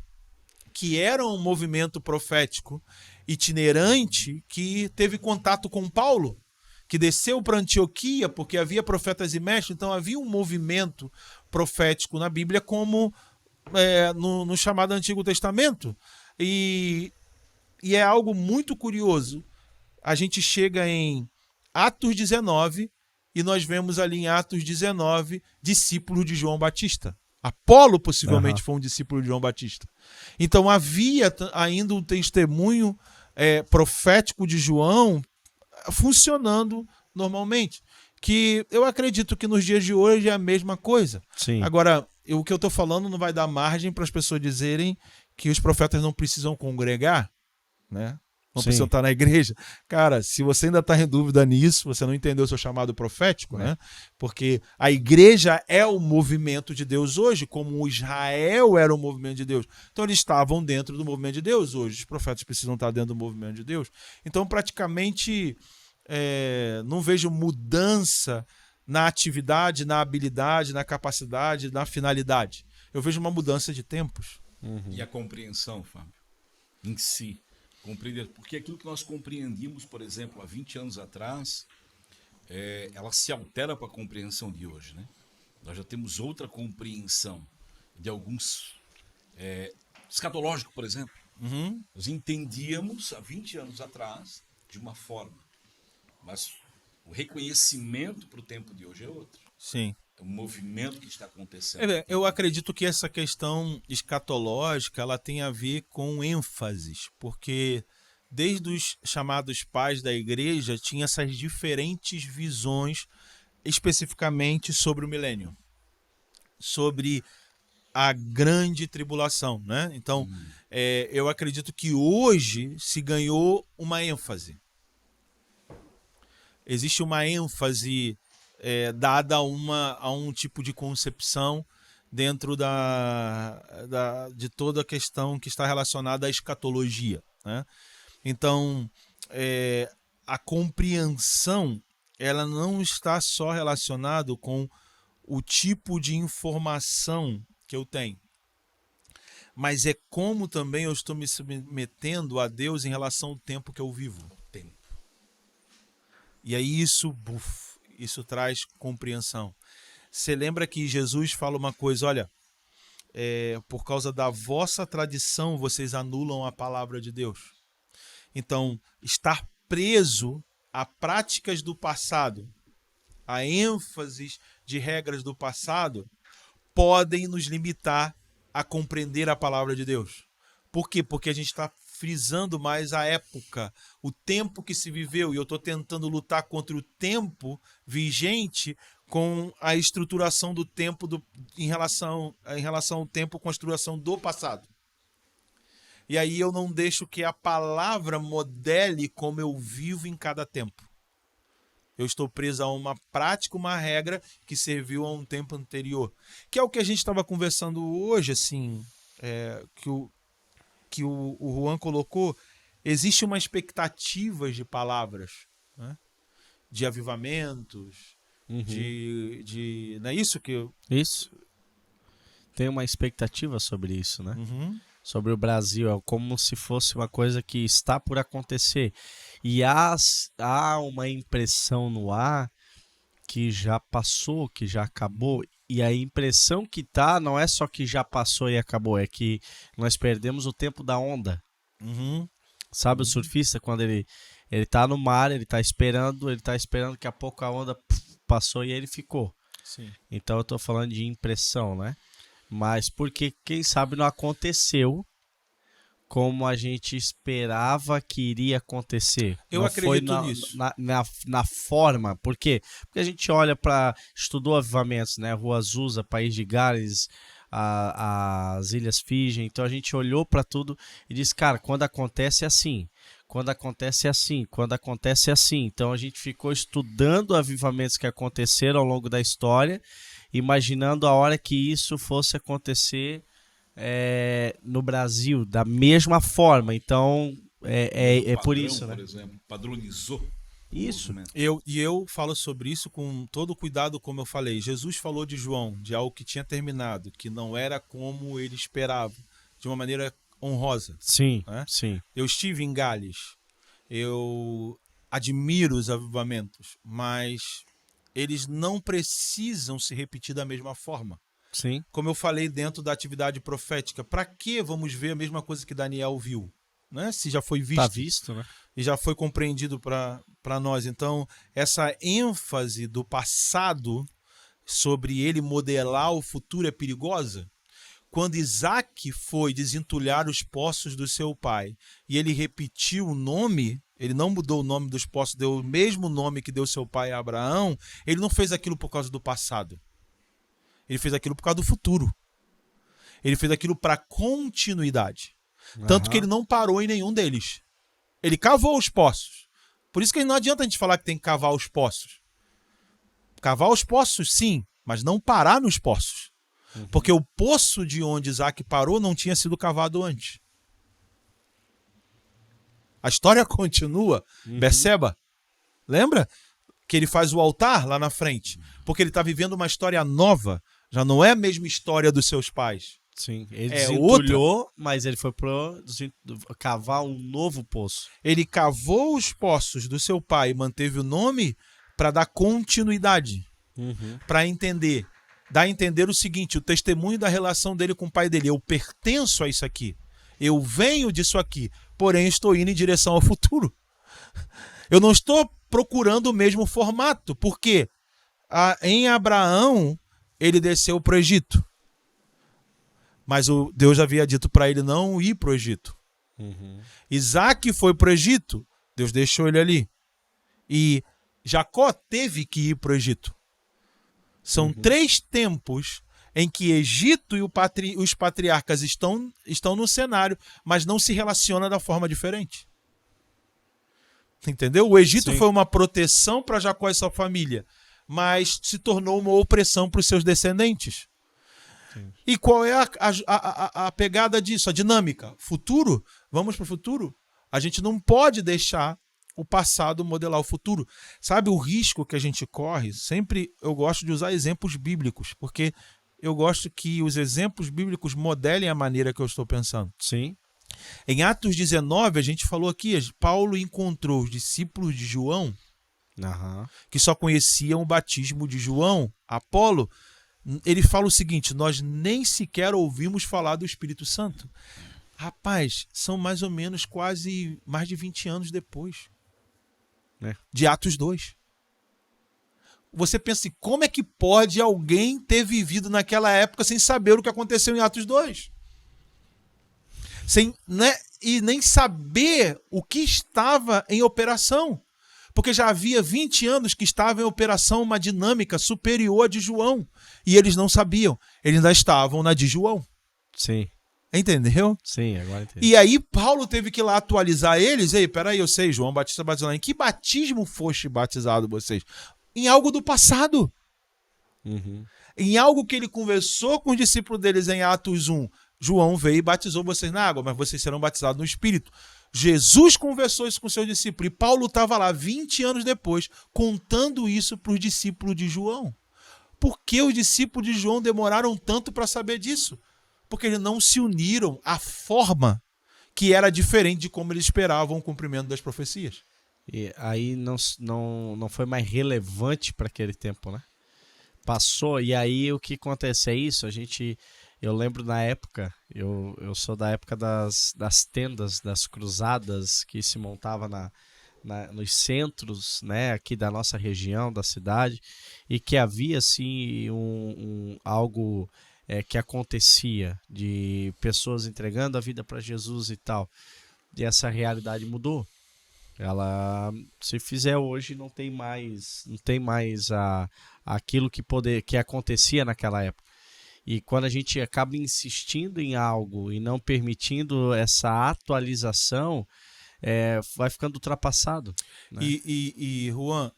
que era um movimento profético itinerante que teve contato com Paulo, que desceu para Antioquia porque havia profetas e mestres, então havia um movimento profético na Bíblia como no chamado Antigo Testamento. E é algo muito curioso. A gente chega em Atos 19 e nós vemos ali em Atos 19 discípulos de João Batista. Apolo possivelmente foi um discípulo de João Batista. Então havia ainda um testemunho profético de João funcionando normalmente, que eu acredito que nos dias de hoje é a mesma coisa. Agora, o que eu estou falando não vai dar margem para as pessoas dizerem que os profetas não precisam congregar, né? Não precisam estar na igreja. Cara, se você ainda está em dúvida nisso, você não entendeu o seu chamado profético, né? Porque a igreja é o movimento de Deus hoje, como Israel era o movimento de Deus. Então eles estavam dentro do movimento de Deus hoje. Os profetas precisam estar dentro do movimento de Deus. Então, praticamente, não vejo mudança na atividade, na habilidade, na capacidade, na finalidade. Eu vejo uma mudança de tempos. E a compreensão, Fábio, em si. Compreender, porque aquilo que nós compreendíamos, por exemplo, há 20 anos atrás, ela se altera para a compreensão de hoje, né? Nós já temos outra compreensão de alguns escatológico, por exemplo. Nós entendíamos há 20 anos atrás de uma forma, mas o reconhecimento para o tempo de hoje é outro. É um movimento que está acontecendo. Eu acredito que essa questão escatológica ela tem a ver com ênfases, porque desde os chamados pais da igreja tinha essas diferentes visões especificamente sobre o milênio, sobre a grande tribulação, né? Então, eu acredito que hoje se ganhou uma ênfase. Existe uma ênfase dada a um tipo de concepção dentro de toda a questão que está relacionada à escatologia, né? Então, a compreensão ela não está só relacionada com o tipo de informação que eu tenho, mas é como também eu estou me submetendo a Deus em relação ao tempo que eu vivo. E aí isso traz compreensão. Você lembra que Jesus fala uma coisa, olha, por causa da vossa tradição vocês anulam a palavra de Deus. Então, estar preso a práticas do passado, a ênfases de regras do passado, podem nos limitar a compreender a palavra de Deus. Por quê? Porque a gente está frisando mais a época, o tempo que se viveu, e eu estou tentando lutar contra o tempo vigente com a estruturação do tempo em relação ao tempo com a estruturação do passado. E aí eu não deixo que a palavra modele como eu vivo em cada tempo. Eu estou preso a uma prática, uma regra que serviu a um tempo anterior. Que é o que a gente estava conversando hoje, assim, que o Juan colocou. Existe uma expectativa de palavras, né? De avivamentos, não é isso que... Isso. Tem uma expectativa sobre isso, né? Sobre o Brasil, é como se fosse uma coisa que está por acontecer. E há uma impressão no ar que já passou, que já acabou. E a impressão que tá não é só que já passou e acabou, é que nós perdemos o tempo da onda. Sabe o surfista, quando ele tá no mar, ele tá esperando daqui a pouco a onda passou e ele ficou. Sim. Então eu tô falando de impressão, né? Mas porque, quem sabe, não aconteceu como a gente esperava que iria acontecer. Eu não acredito foi nisso. Na forma. Por quê? Porque a gente olha estudou avivamentos, né? Rua Azusa, País de Gales, as Ilhas Fiji. Então a gente olhou para tudo e disse, cara, quando acontece é assim. Quando acontece é assim. Quando acontece é assim. Então a gente ficou estudando avivamentos que aconteceram ao longo da história, imaginando a hora que isso fosse acontecer no Brasil, da mesma forma. Então, padrão, por isso, né? Por exemplo, padronizou. Isso. Eu falo sobre isso com todo cuidado, como eu falei. Jesus falou de João, de algo que tinha terminado, que não era como ele esperava, de uma maneira honrosa. Sim, né? sim. Eu estive em Gales, eu admiro os avivamentos, mas eles não precisam se repetir da mesma forma. Sim. Como eu falei dentro da atividade profética, para que vamos ver a mesma coisa que Daniel viu? Né? Se já foi visto. Tá visto, né? E já foi compreendido para nós. Então, essa ênfase do passado sobre ele modelar o futuro é perigosa. Quando Isaac foi desentulhar os poços do seu pai e ele repetiu o nome, ele não mudou o nome dos poços, deu o mesmo nome que deu seu pai a Abraão, ele não fez aquilo por causa do passado. Ele fez aquilo por causa do futuro. Ele fez aquilo para continuidade. Tanto que ele não parou em nenhum deles. Ele cavou os poços. Por isso que não adianta a gente falar que tem que cavar os poços. Cavar os poços, sim, mas não parar nos poços. Porque o poço de onde Isaac parou não tinha sido cavado antes. A história continua. Beceba, lembra? Que ele faz o altar lá na frente. Porque ele está vivendo uma história nova. Já não é a mesma história dos seus pais. Sim, ele desentulhou, mas ele foi cavar um novo poço. Ele cavou os poços do seu pai e manteve o nome para dar continuidade. Para dar a entender o seguinte, o testemunho da relação dele com o pai dele. Eu pertenço a isso aqui. Eu venho disso aqui. Porém, estou indo em direção ao futuro. Eu não estou procurando o mesmo formato. Porque em Abraão, ele desceu para o Egito. Mas Deus havia dito para ele não ir para o Egito. Isaac foi para o Egito, Deus deixou ele ali. E Jacó teve que ir para o Egito. São 3 tempos em que Egito e os patriarcas estão no cenário, mas não se relacionam da forma diferente. Entendeu? O Egito foi uma proteção para Jacó e sua família, mas se tornou uma opressão para os seus descendentes. Sim. E qual é a pegada disso, a dinâmica? Futuro? Vamos para o futuro? A gente não pode deixar o passado modelar o futuro. Sabe o risco que a gente corre? Sempre eu gosto de usar exemplos bíblicos, porque eu gosto que os exemplos bíblicos modelem a maneira que eu estou pensando. Sim. Em Atos 19, a gente falou aqui, Paulo encontrou os discípulos de João, que só conheciam o batismo de João, Apolo. Ele fala o seguinte: nós nem sequer ouvimos falar do Espírito Santo. Rapaz, são mais ou menos quase mais de 20 anos depois. De Atos 2. Você pensa assim, como é que pode alguém ter vivido naquela época sem saber o que aconteceu em Atos 2? E nem saber o que estava em operação. Porque já havia 20 anos que estava em operação uma dinâmica superior à de João. E eles não sabiam. Eles ainda estavam na de João. Sim. Entendeu? Sim, agora entendi. E aí Paulo teve que ir lá atualizar eles. Ei, peraí, eu sei, João Batista batizou. Em que batismo foste batizado vocês? Em algo do passado. Em algo que ele conversou com os discípulos deles em Atos 1. João veio e batizou vocês na água, mas vocês serão batizados no Espírito. Jesus conversou isso com seus discípulos. E Paulo estava lá 20 anos depois, contando isso para os discípulos de João. Por que os discípulos de João demoraram tanto para saber disso? Porque eles não se uniram à forma que era diferente de como eles esperavam o cumprimento das profecias. E aí não foi mais relevante para aquele tempo, né? Passou, e aí o que acontece é isso, eu lembro na época, eu sou da época das tendas, das cruzadas que se montava nos centros, né, aqui da nossa região, da cidade, e que havia assim algo que acontecia de pessoas entregando a vida para Jesus e tal. E essa realidade mudou. Ela, se fizer hoje, não tem mais aquilo que acontecia naquela época. E quando a gente acaba insistindo em algo e não permitindo essa atualização, vai ficando ultrapassado, né? E Juan,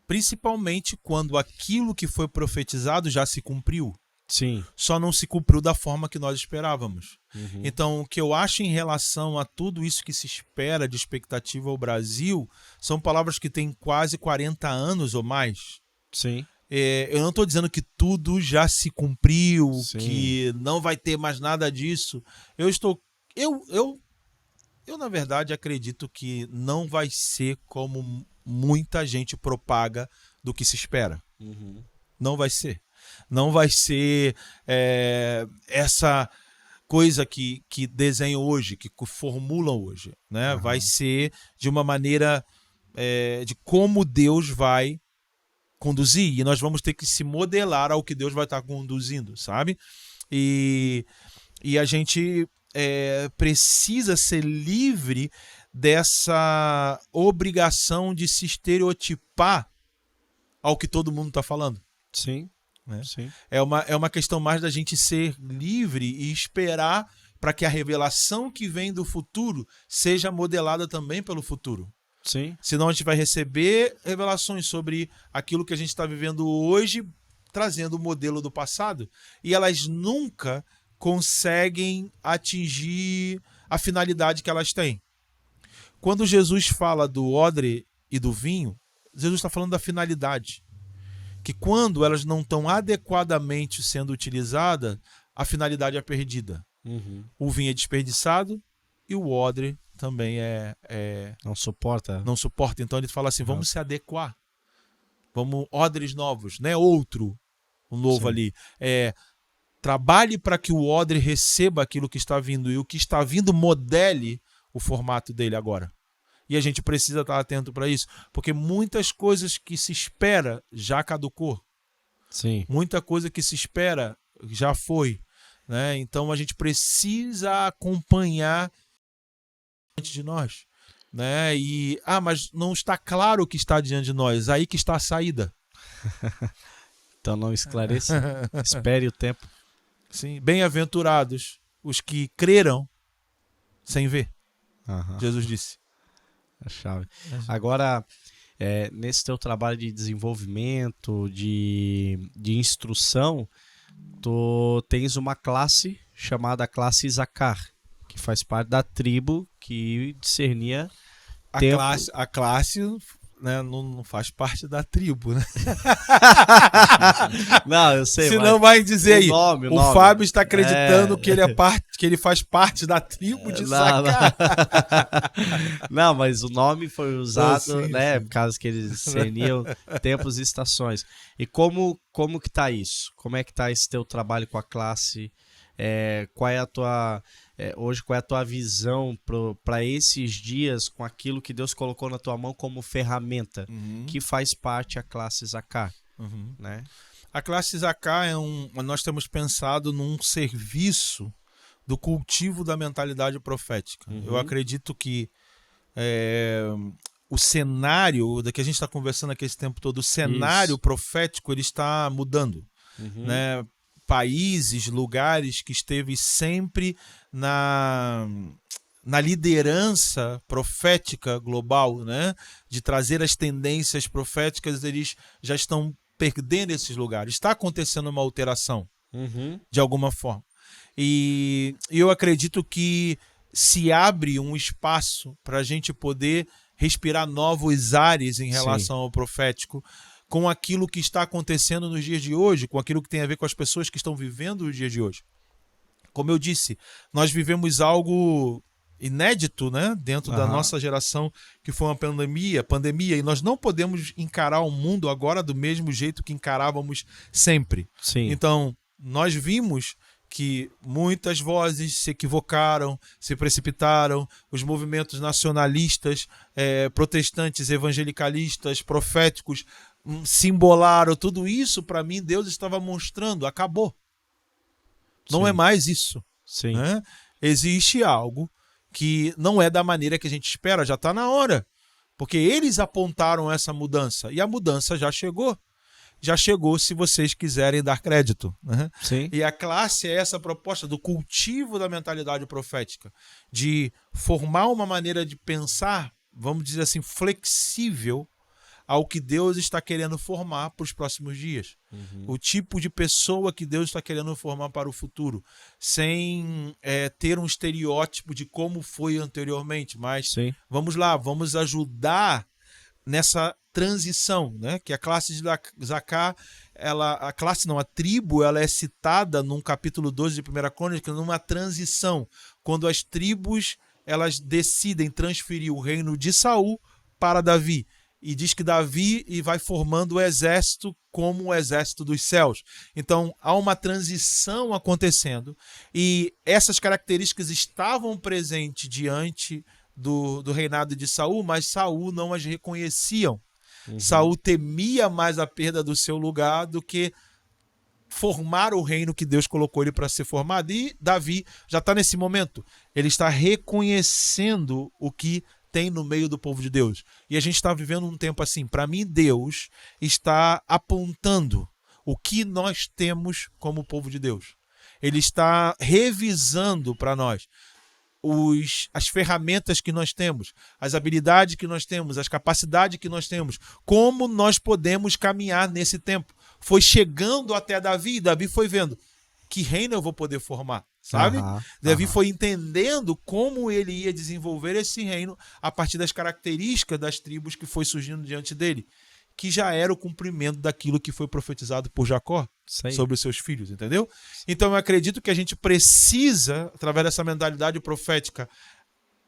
principalmente quando aquilo que foi profetizado já se cumpriu. Sim. Só não se cumpriu da forma que nós esperávamos. Então, o que eu acho em relação a tudo isso que se espera de expectativa ao Brasil, são palavras que têm quase 40 anos ou mais. Sim. Eu não estou dizendo que tudo já se cumpriu, Sim. que não vai ter mais nada disso. Eu na verdade, acredito que não vai ser como muita gente propaga do que se espera. Não vai ser. Não vai ser essa coisa que desenham hoje, que formulam hoje, né? Vai ser de uma maneira de como Deus vai conduzir. E nós vamos ter que se modelar ao que Deus vai estar conduzindo, sabe? E a gente precisa ser livre dessa obrigação de se estereotipar ao que todo mundo está falando. Sim. Né? Sim. É uma questão mais da gente ser livre e esperar para que a revelação que vem do futuro seja modelada também pelo futuro. Sim. Senão a gente vai receber revelações sobre aquilo que a gente está vivendo hoje, trazendo o modelo do passado, e elas nunca conseguem atingir a finalidade que elas têm. Quando Jesus fala do odre e do vinho, Jesus está falando da finalidade. Que quando elas não estão adequadamente sendo utilizadas, a finalidade é perdida. O vinho é desperdiçado e o odre também não suporta. Não suporta. Então ele fala assim, vamos se adequar. Vamos, odres novos, né? Outro, um novo. Sim. Ali. Trabalhe para que o odre receba aquilo que está vindo e o que está vindo modele o formato dele agora. E a gente precisa estar atento para isso, porque muitas coisas que se espera já caducou. Sim. Muita coisa que se espera já foi, né? Então a gente precisa acompanhar diante de nós, né? E mas não está claro o que está diante de nós, aí que está a saída. Então não esclareça. Espere o tempo. Sim, bem-aventurados os que creram sem ver. Jesus disse. A chave. Agora, nesse teu trabalho de desenvolvimento, de instrução, tu tens uma classe chamada classe Isacar, que faz parte da tribo que discernia A classe, né, não faz parte da tribo, né? Não, eu sei. Senão vai dizer aí, o o Fábio está acreditando que ele faz parte da tribo de Zacá. Não, mas o nome foi usado, sim, né, sim. por causa que eles seriam tempos e estações. E como que tá isso? Como é que tá esse teu trabalho com a classe? Qual é a tua hoje, qual é a tua visão para esses dias com aquilo que Deus colocou na tua mão como ferramenta, que faz parte a classe Zacá, né? A classe Zacá nós temos pensado num serviço do cultivo da mentalidade profética. Eu acredito que o cenário da que a gente está conversando aqui esse tempo todo, o cenário profético, ele está mudando, né? Países, lugares que esteve sempre na liderança profética global, né? De trazer as tendências proféticas, eles já estão perdendo esses lugares. Está acontecendo uma alteração, de alguma forma. E eu acredito que se abre um espaço para a gente poder respirar novos ares em relação ao profético, com aquilo que está acontecendo nos dias de hoje, com aquilo que tem a ver com as pessoas que estão vivendo os dias de hoje. Como eu disse, nós vivemos algo inédito, né, dentro da nossa geração, que foi uma pandemia, e nós não podemos encarar o mundo agora do mesmo jeito que encarávamos sempre. Sim. Então, nós vimos que muitas vozes se equivocaram, se precipitaram, os movimentos nacionalistas, protestantes, evangelicalistas, proféticos, se embolaram. Tudo isso, para mim, Deus estava mostrando, acabou. Não é mais isso. Sim. Né? Existe algo que não é da maneira que a gente espera, já está na hora. Porque eles apontaram essa mudança, e a mudança já chegou. Já chegou, se vocês quiserem dar crédito. Né? Sim. E a classe é essa proposta do cultivo da mentalidade profética, de formar uma maneira de pensar, vamos dizer assim, flexível ao que Deus está querendo formar para os próximos dias. O tipo de pessoa que Deus está querendo formar para o futuro, sem ter um estereótipo de como foi anteriormente, mas vamos lá, vamos ajudar nessa transição, né? Que a classe de Zacá, a tribo, ela é citada num capítulo 12 de 1 Crônicas, numa transição, quando as tribos elas decidem transferir o reino de Saul para Davi. E diz que Davi vai formando o exército como o exército dos céus. Então, há uma transição acontecendo, e essas características estavam presentes diante do reinado de Saul, mas Saul não as reconheciam. Saul temia mais a perda do seu lugar do que formar o reino que Deus colocou ele para ser formado. E Davi já está nesse momento. Ele está reconhecendo o que tem no meio do povo de Deus. E a gente está vivendo um tempo assim. Para mim, Deus está apontando o que nós temos como povo de Deus. Ele está revisando para nós as ferramentas que nós temos, as habilidades que nós temos, as capacidades que nós temos, como nós podemos caminhar nesse tempo. Foi chegando até Davi, e Davi foi vendo que reino eu vou poder formar, sabe? Davi foi entendendo como ele ia desenvolver esse reino a partir das características das tribos que foi surgindo diante dele, que já era o cumprimento daquilo que foi profetizado por Jacó sobre os seus filhos, entendeu? Então eu acredito que a gente precisa, através dessa mentalidade profética,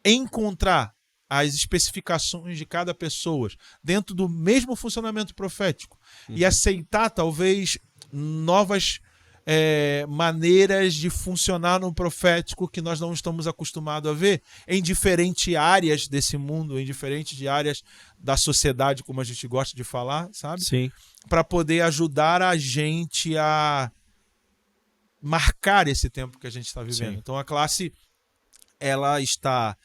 encontrar as especificações de cada pessoa dentro do mesmo funcionamento profético e aceitar talvez novas maneiras de funcionar no profético que nós não estamos acostumados a ver em diferentes áreas desse mundo, em diferentes áreas da sociedade, como a gente gosta de falar, sabe? Sim. Para poder ajudar a gente a marcar esse tempo que a gente está vivendo. Então a classe, ela está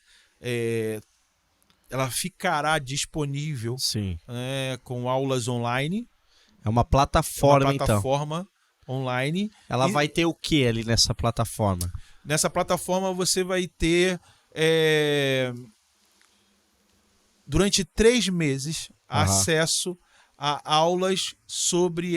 ela ficará disponível com aulas online. É uma plataforma, online. Ela vai ter o que ali nessa plataforma? Nessa plataforma você vai ter durante 3 meses acesso a aulas sobre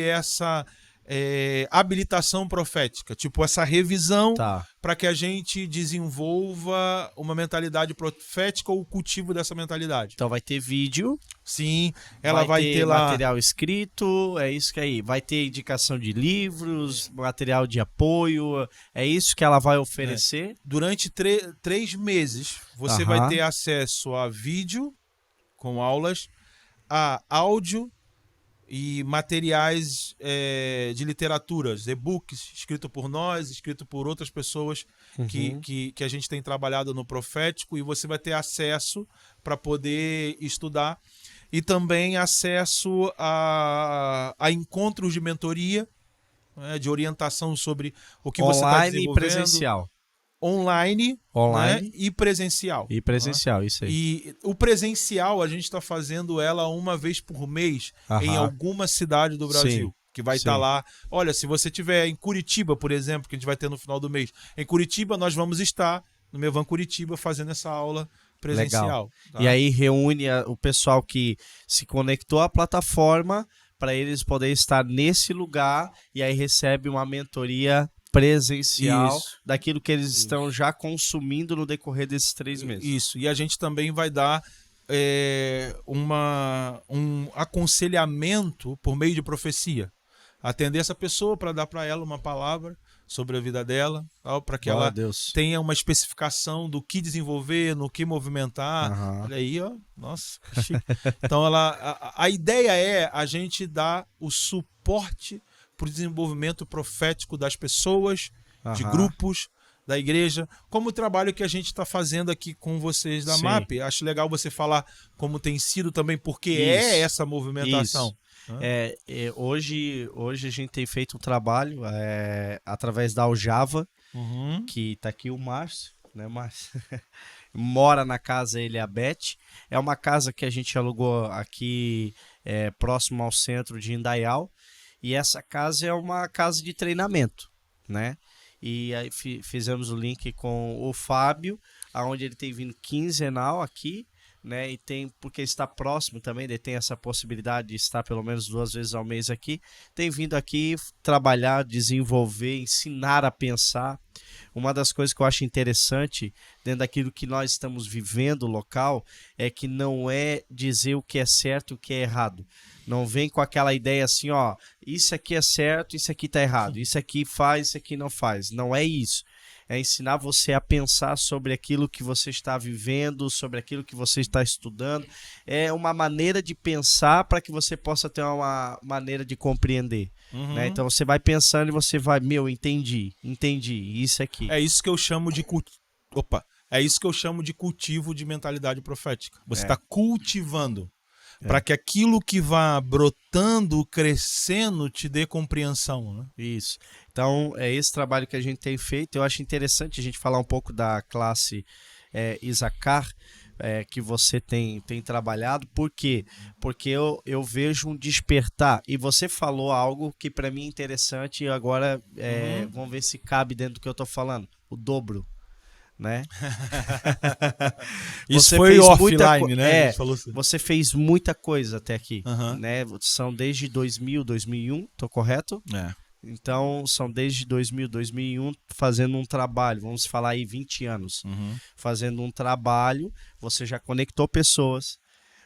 habilitação profética, tipo essa revisão Tá. para que a gente desenvolva uma mentalidade profética ou o cultivo dessa mentalidade. Então vai ter vídeo, Sim, ela vai ter lá material escrito, é isso que aí. Vai ter indicação de livros, material de apoio, é isso que ela vai oferecer. durante 3 meses. Você vai ter acesso a vídeo com aulas, a áudio e materiais de literaturas, e-books, escrito por nós, escrito por outras pessoas que a gente tem trabalhado no profético, e você vai ter acesso para poder estudar, e também acesso a encontros de mentoria, de orientação sobre o que você está desenvolvendo. Online e presencial. Online, Online. Né? E presencial. E presencial, isso aí. E o presencial a gente está fazendo ela uma vez por mês em alguma cidade do Brasil. Sim. Que vai estar lá. Olha, se você estiver em Curitiba, por exemplo, que a gente vai ter no final do mês. Em Curitiba, nós vamos estar no Mevan Curitiba fazendo essa aula presencial. Legal. Tá? E aí reúne o pessoal que se conectou à plataforma para eles poderem estar nesse lugar, e aí recebe uma mentoria presencial daquilo que eles estão já consumindo no decorrer desses 3 meses. Isso. E a gente também vai dar um aconselhamento por meio de profecia. Atender essa pessoa para dar para ela uma palavra sobre a vida dela, para que ela tenha uma especificação do que desenvolver, no que movimentar. Olha aí, ó. Nossa, que chique. Então, a ideia é a gente dar o suporte para o desenvolvimento profético das pessoas, de grupos, da igreja, como o trabalho que a gente está fazendo aqui com vocês da MAP. Acho legal você falar como tem sido também, porque essa movimentação. Hoje a gente tem feito um trabalho através da Aljava, que está aqui o Márcio, né, Márcio? Mora na casa ele e a Beth. É uma casa que a gente alugou aqui próximo ao centro de Indaial. E essa casa é uma casa de treinamento, né? E aí fizemos o link com o Fábio, onde ele tem vindo quinzenal aqui, né? E porque está próximo também, ele tem essa possibilidade de estar pelo menos 2 vezes ao mês aqui. Tem vindo aqui trabalhar, desenvolver, ensinar a pensar. Uma das coisas que eu acho interessante dentro daquilo que nós estamos vivendo local é que não é dizer o que é certo e o que é errado. Não vem com aquela ideia assim, ó, isso aqui é certo, isso aqui tá errado, isso aqui faz, isso aqui não faz. Não é isso. É ensinar você a pensar sobre aquilo que você está vivendo, sobre aquilo que você está estudando. É uma maneira de pensar para que você possa ter uma maneira de compreender. Né? Então você vai pensando e você vai, entendi, isso aqui. É isso que eu chamo de cultivo de mentalidade profética. Você está cultivando. Para que aquilo que vá brotando, crescendo, te dê compreensão. Né? Isso. Então, é esse trabalho que a gente tem feito. Eu acho interessante a gente falar um pouco da classe Isacar, que você tem trabalhado. Por quê? Porque eu vejo um despertar. E você falou algo que para mim é interessante. E agora vamos ver se cabe dentro do que eu estou falando. O dobro. Né? Isso foi offline, né? Você fez muita coisa até aqui, né? São desde 2000, 2001, tô correto? Então, são desde 2000, 2001 fazendo um trabalho, vamos falar aí 20 anos, fazendo um trabalho, você já conectou pessoas,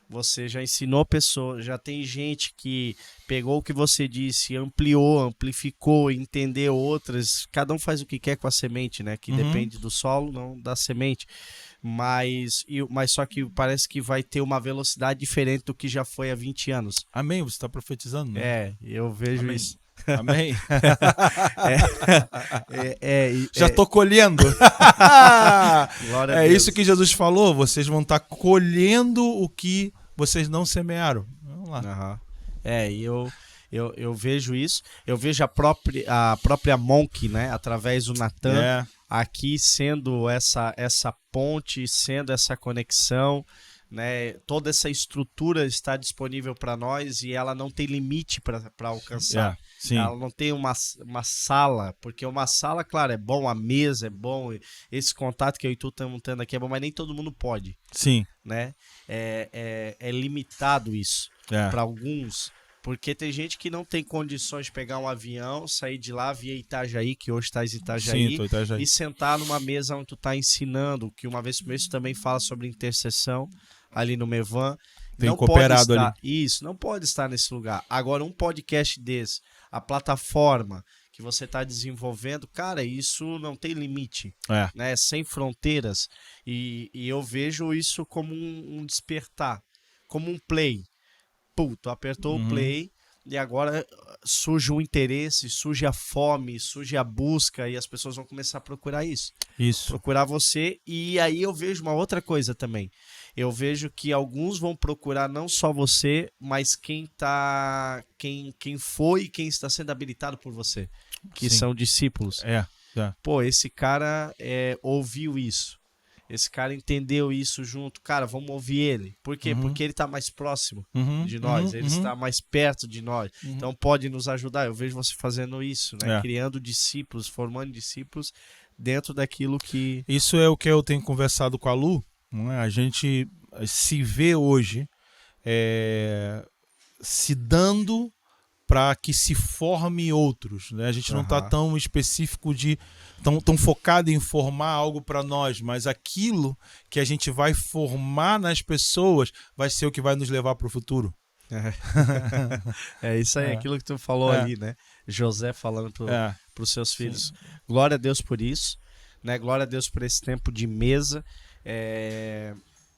você já ensinou pessoas, já tem gente que pegou o que você disse, ampliou, amplificou, entendeu outras. Cada um faz o que quer com a semente, né? Que depende do solo, não da semente. Mas só que parece que vai ter uma velocidade diferente do que já foi há 20 anos. Amém? Você está profetizando, né? Eu vejo isso. Amém? Já estou colhendo. Isso que Jesus falou. Vocês vão estar colhendo o que vocês não semearam. Vamos lá. Eu vejo isso. Eu vejo a própria Monk, né? Através do Natan, aqui sendo essa ponte, sendo essa conexão. Né, toda essa estrutura está disponível para nós e ela não tem limite para alcançar. Ela não tem uma sala, porque uma sala, claro, é bom, a mesa é bom, esse contato que eu e tu estamos tendo aqui é bom, mas nem todo mundo pode. Sim. Né? É limitado isso para alguns. Porque tem gente que não tem condições de pegar um avião, sair de lá via Itajaí, que hoje estás em Itajaí, Sim, tô em Itajaí. e sentar numa mesa onde tu tá ensinando, que uma vez por mês tu também fala sobre intercessão ali no Mevan. Tem Não cooperado pode estar, ali. isso, não pode estar nesse lugar. Agora, um podcast desse, a plataforma que você está desenvolvendo, cara, isso não tem limite, né? Sem fronteiras. E eu vejo isso como um despertar, como um play. Pô, tu apertou o play e agora surge o interesse, surge a fome, surge a busca e as pessoas vão começar a procurar isso. Procurar você. E aí eu vejo uma outra coisa também. Eu vejo que alguns vão procurar não só você, mas quem foi e quem está sendo habilitado por você, que Sim. são discípulos. Pô, esse cara ouviu isso. Esse cara entendeu isso junto. Cara, vamos ouvir ele. Por quê? Porque ele está mais próximo de nós. Ele está mais perto de nós. Então pode nos ajudar. Eu vejo você fazendo isso, né? Criando discípulos, formando discípulos dentro daquilo que... Isso é o que eu tenho conversado com a Lu. Não é? A gente se vê hoje se dando para que se forme outros, né? A gente não está tão específico tão focado em formar algo para nós, mas aquilo que a gente vai formar nas pessoas vai ser o que vai nos levar para o futuro. É isso aí, aquilo que tu falou ali, né? José falando para os seus filhos. Sim. Glória a Deus por isso, né? Glória a Deus por esse tempo de mesa.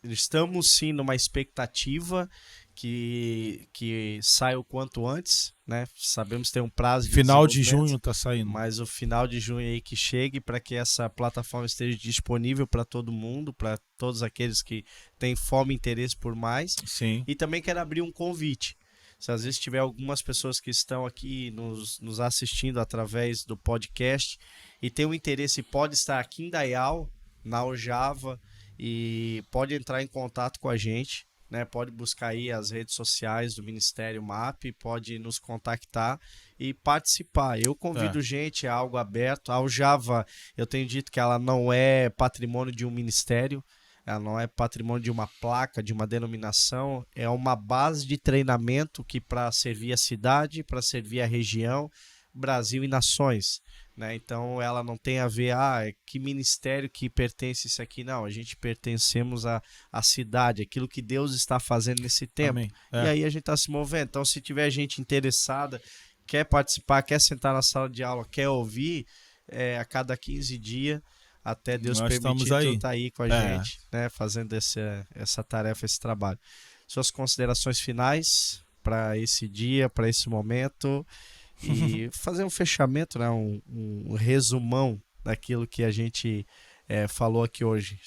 Estamos sim numa expectativa que saia o quanto antes, né? Sabemos que tem um prazo de final de junho tá saindo, mas o final de junho aí que chegue para que essa plataforma esteja disponível para todo mundo, para todos aqueles que têm fome e interesse por mais. Sim. E também quero abrir um convite. Se às vezes tiver algumas pessoas que estão aqui nos assistindo através do podcast e tem um interesse, pode estar aqui em Dayal, na Aljava, e pode entrar em contato com a gente, né? Pode buscar aí as redes sociais do Ministério MAP, pode nos contactar e participar. Eu convido gente a algo aberto. A Aljava, eu tenho dito que ela não é patrimônio de um ministério, ela não é patrimônio de uma placa, de uma denominação, é uma base de treinamento que para servir a cidade, para servir a região, Brasil e nações, né? Então ela não tem a ver, que ministério que pertence isso aqui, não, a gente pertencemos à cidade, aquilo que Deus está fazendo nesse tempo. E aí a gente está se movendo. Então se tiver gente interessada, quer participar, quer sentar na sala de aula, quer ouvir, a cada 15 dias, até Deus permitir, tu tá aí com a gente, né, fazendo essa tarefa, esse trabalho. Suas considerações finais para esse dia, para esse momento, e fazer um fechamento, né, um resumão daquilo que a gente falou aqui hoje.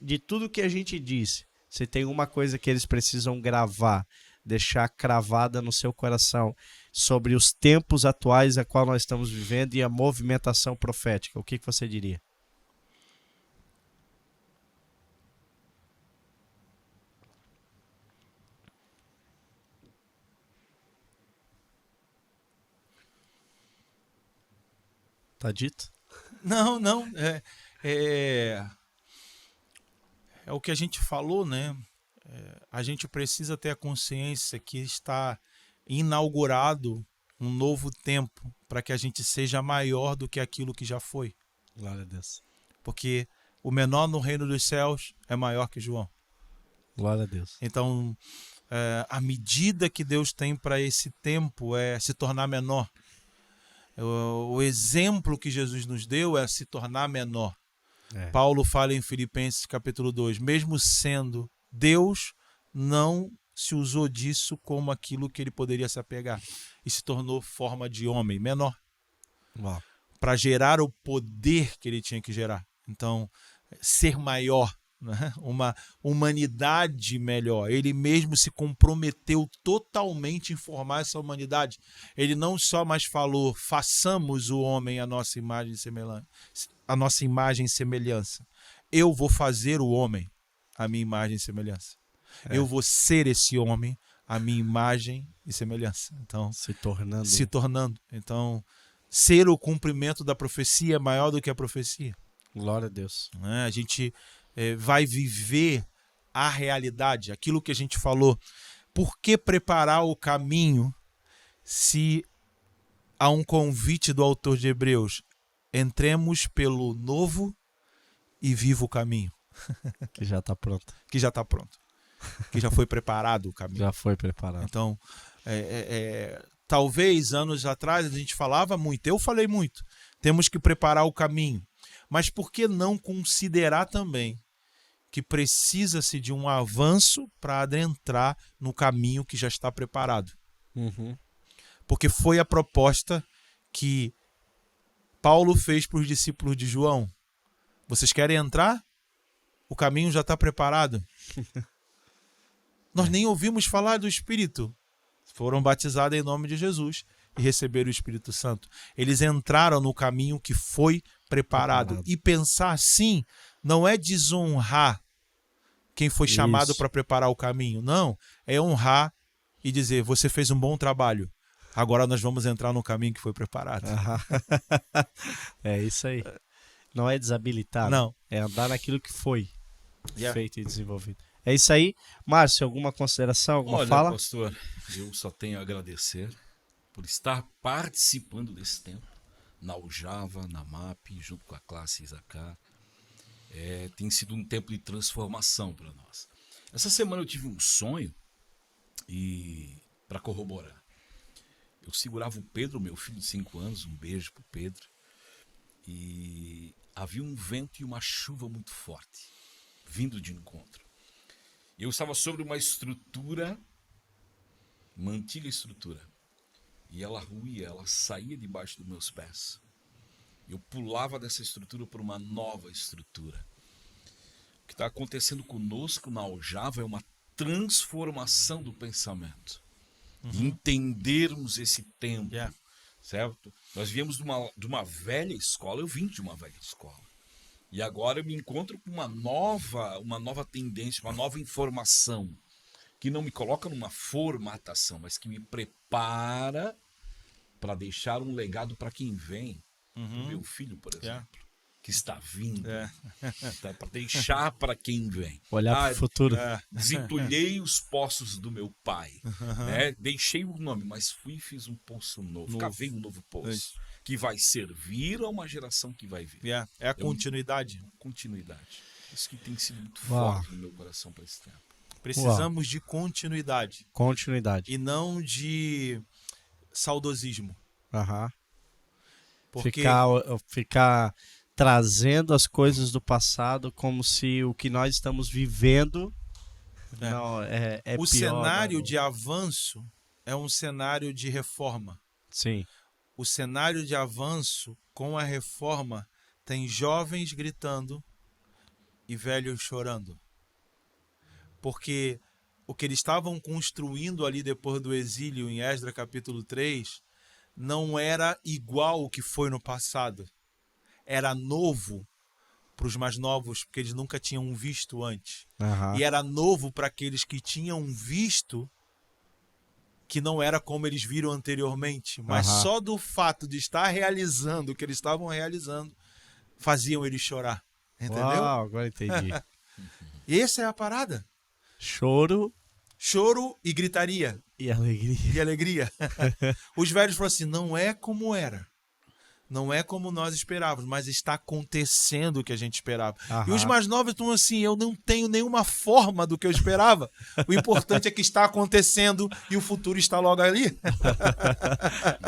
De tudo que a gente disse, se tem uma coisa que eles precisam gravar, deixar cravada no seu coração sobre os tempos atuais a qual nós estamos vivendo e a movimentação profética, o que você diria? Tá dito? Não. É o que a gente falou, né? A gente precisa ter a consciência que está inaugurado um novo tempo para que a gente seja maior do que aquilo que já foi. Glória a Deus. Porque o menor no reino dos céus é maior que João. Glória a Deus. Então, a medida que Deus tem para esse tempo é se tornar menor. O exemplo que Jesus nos deu é se tornar menor. Paulo fala em Filipenses capítulo 2, mesmo sendo Deus, não se usou disso como aquilo que ele poderia se apegar e se tornou forma de homem, menor, para gerar o poder que ele tinha que gerar. Então, ser maior, né? Uma humanidade melhor. Ele mesmo se comprometeu totalmente em formar essa humanidade. Ele não só mais falou, façamos o homem a nossa imagem e semelhança. Eu vou fazer o homem a minha imagem e semelhança. Eu vou ser esse homem a minha imagem e semelhança. Então, se tornando. Então, ser o cumprimento da profecia é maior do que a profecia. Glória a Deus. A gente vai viver a realidade, aquilo que a gente falou. Por que preparar o caminho se há um convite do autor de Hebreus, entremos pelo novo e vivo caminho. Que já está pronto. Que já está pronto. Que já foi preparado o caminho. Já foi preparado. Então, talvez anos atrás a gente falava muito, eu falei muito, temos que preparar o caminho. Mas por que não considerar também que precisa-se de um avanço para adentrar no caminho que já está preparado? Uhum. Porque foi a proposta que Paulo fez para os discípulos de João. Vocês querem entrar? O caminho já está preparado. Nós nem ouvimos falar do Espírito. Foram batizados em nome de Jesus e receberam o Espírito Santo. Eles entraram no caminho que foi preparado. E pensar assim não é desonrar quem foi chamado para preparar o caminho. Não, é honrar e dizer, você fez um bom trabalho. Agora nós vamos entrar no caminho que foi preparado. É isso aí. Não é desabilitar. Não. É andar naquilo que foi feito e desenvolvido. É isso aí. Márcio, alguma consideração, alguma fala? Olha, pastor, eu só tenho a agradecer por estar participando desse tempo na Aljava, na MAP, junto com a classe Isacar. Tem sido um tempo de transformação para nós. Essa semana eu tive um sonho e para corroborar. Eu segurava o Pedro, meu filho de 5 anos, um beijo pro Pedro, e havia um vento e uma chuva muito forte, vindo de encontro. Eu estava sobre uma estrutura, uma antiga estrutura, e ela ruía, ela saía debaixo dos meus pés. Eu pulava dessa estrutura para uma nova estrutura. O que está acontecendo conosco na Aljava é uma transformação do pensamento. Entendermos esse tempo, certo? Nós viemos de uma velha escola, eu vim de uma velha escola. E agora eu me encontro com uma nova tendência, uma nova informação, que não me coloca numa formatação, mas que me prepara para deixar um legado para quem vem. O meu filho, por exemplo, que está vindo, para deixar para quem vem. Olhar para o futuro. Desentulhei os poços do meu pai, né? Deixei o nome, mas fui e fiz um poço novo. Cavei um novo poço, que vai servir a uma geração que vai vir. É a continuidade. Continuidade. Isso que tem sido muito forte no meu coração para esse tempo. Precisamos de continuidade. Continuidade. E não de saudosismo. Porque... Ficar trazendo as coisas do passado como se o que nós estamos vivendo não é o pior. O cenário de avanço é um cenário de reforma. Sim. O cenário de avanço com a reforma tem jovens gritando e velhos chorando. Porque o que eles estavam construindo ali depois do exílio em Esdras capítulo 3 não era igual o que foi no passado. Era novo para os mais novos, porque eles nunca tinham visto antes. E era novo para aqueles que tinham visto, que não era como eles viram anteriormente. Mas só do fato de estar realizando o que eles estavam realizando, faziam eles chorar. Entendeu? Uau, agora entendi. Essa é a parada. Choro e gritaria. E alegria. Os velhos falaram assim, não é como era. Não é como nós esperávamos, mas está acontecendo o que a gente esperava. E os mais novos estão assim, eu não tenho nenhuma forma do que eu esperava. O importante é que está acontecendo e o futuro está logo ali.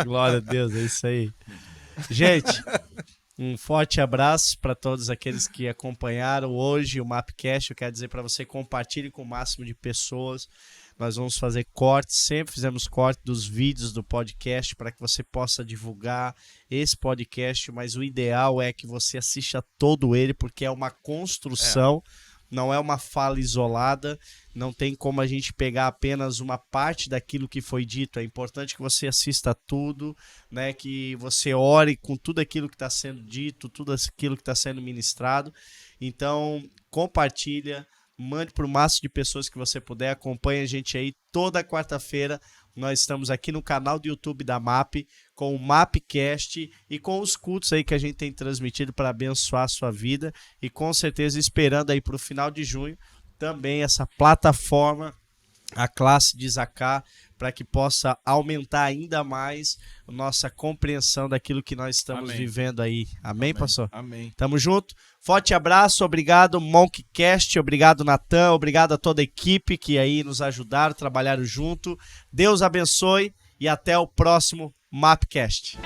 Glória a Deus, é isso aí. Gente, um forte abraço para todos aqueles que acompanharam hoje o Mapcast. Eu quero dizer para você, compartilhe com o máximo de pessoas. Nós vamos fazer cortes, sempre fizemos corte dos vídeos do podcast para que você possa divulgar esse podcast, mas o ideal é que você assista todo ele, porque é uma construção, não é uma fala isolada, não tem como a gente pegar apenas uma parte daquilo que foi dito, é importante que você assista tudo, né, que você ore com tudo aquilo que está sendo dito, tudo aquilo que está sendo ministrado. Então, compartilha, mande para o máximo de pessoas que você puder, acompanhe a gente aí toda quarta-feira. Nós estamos aqui no canal do YouTube da MAP, com o Mapcast e com os cultos aí que a gente tem transmitido para abençoar a sua vida. E com certeza esperando aí para o final de junho também essa plataforma, a classe de Isacar, para que possa aumentar ainda mais a nossa compreensão daquilo que nós estamos vivendo aí. Amém, pastor? Amém. Tamo junto. Forte abraço, obrigado Monkcast, obrigado Natan, obrigado a toda a equipe que aí nos ajudaram, trabalharam junto. Deus abençoe e até o próximo Mapcast.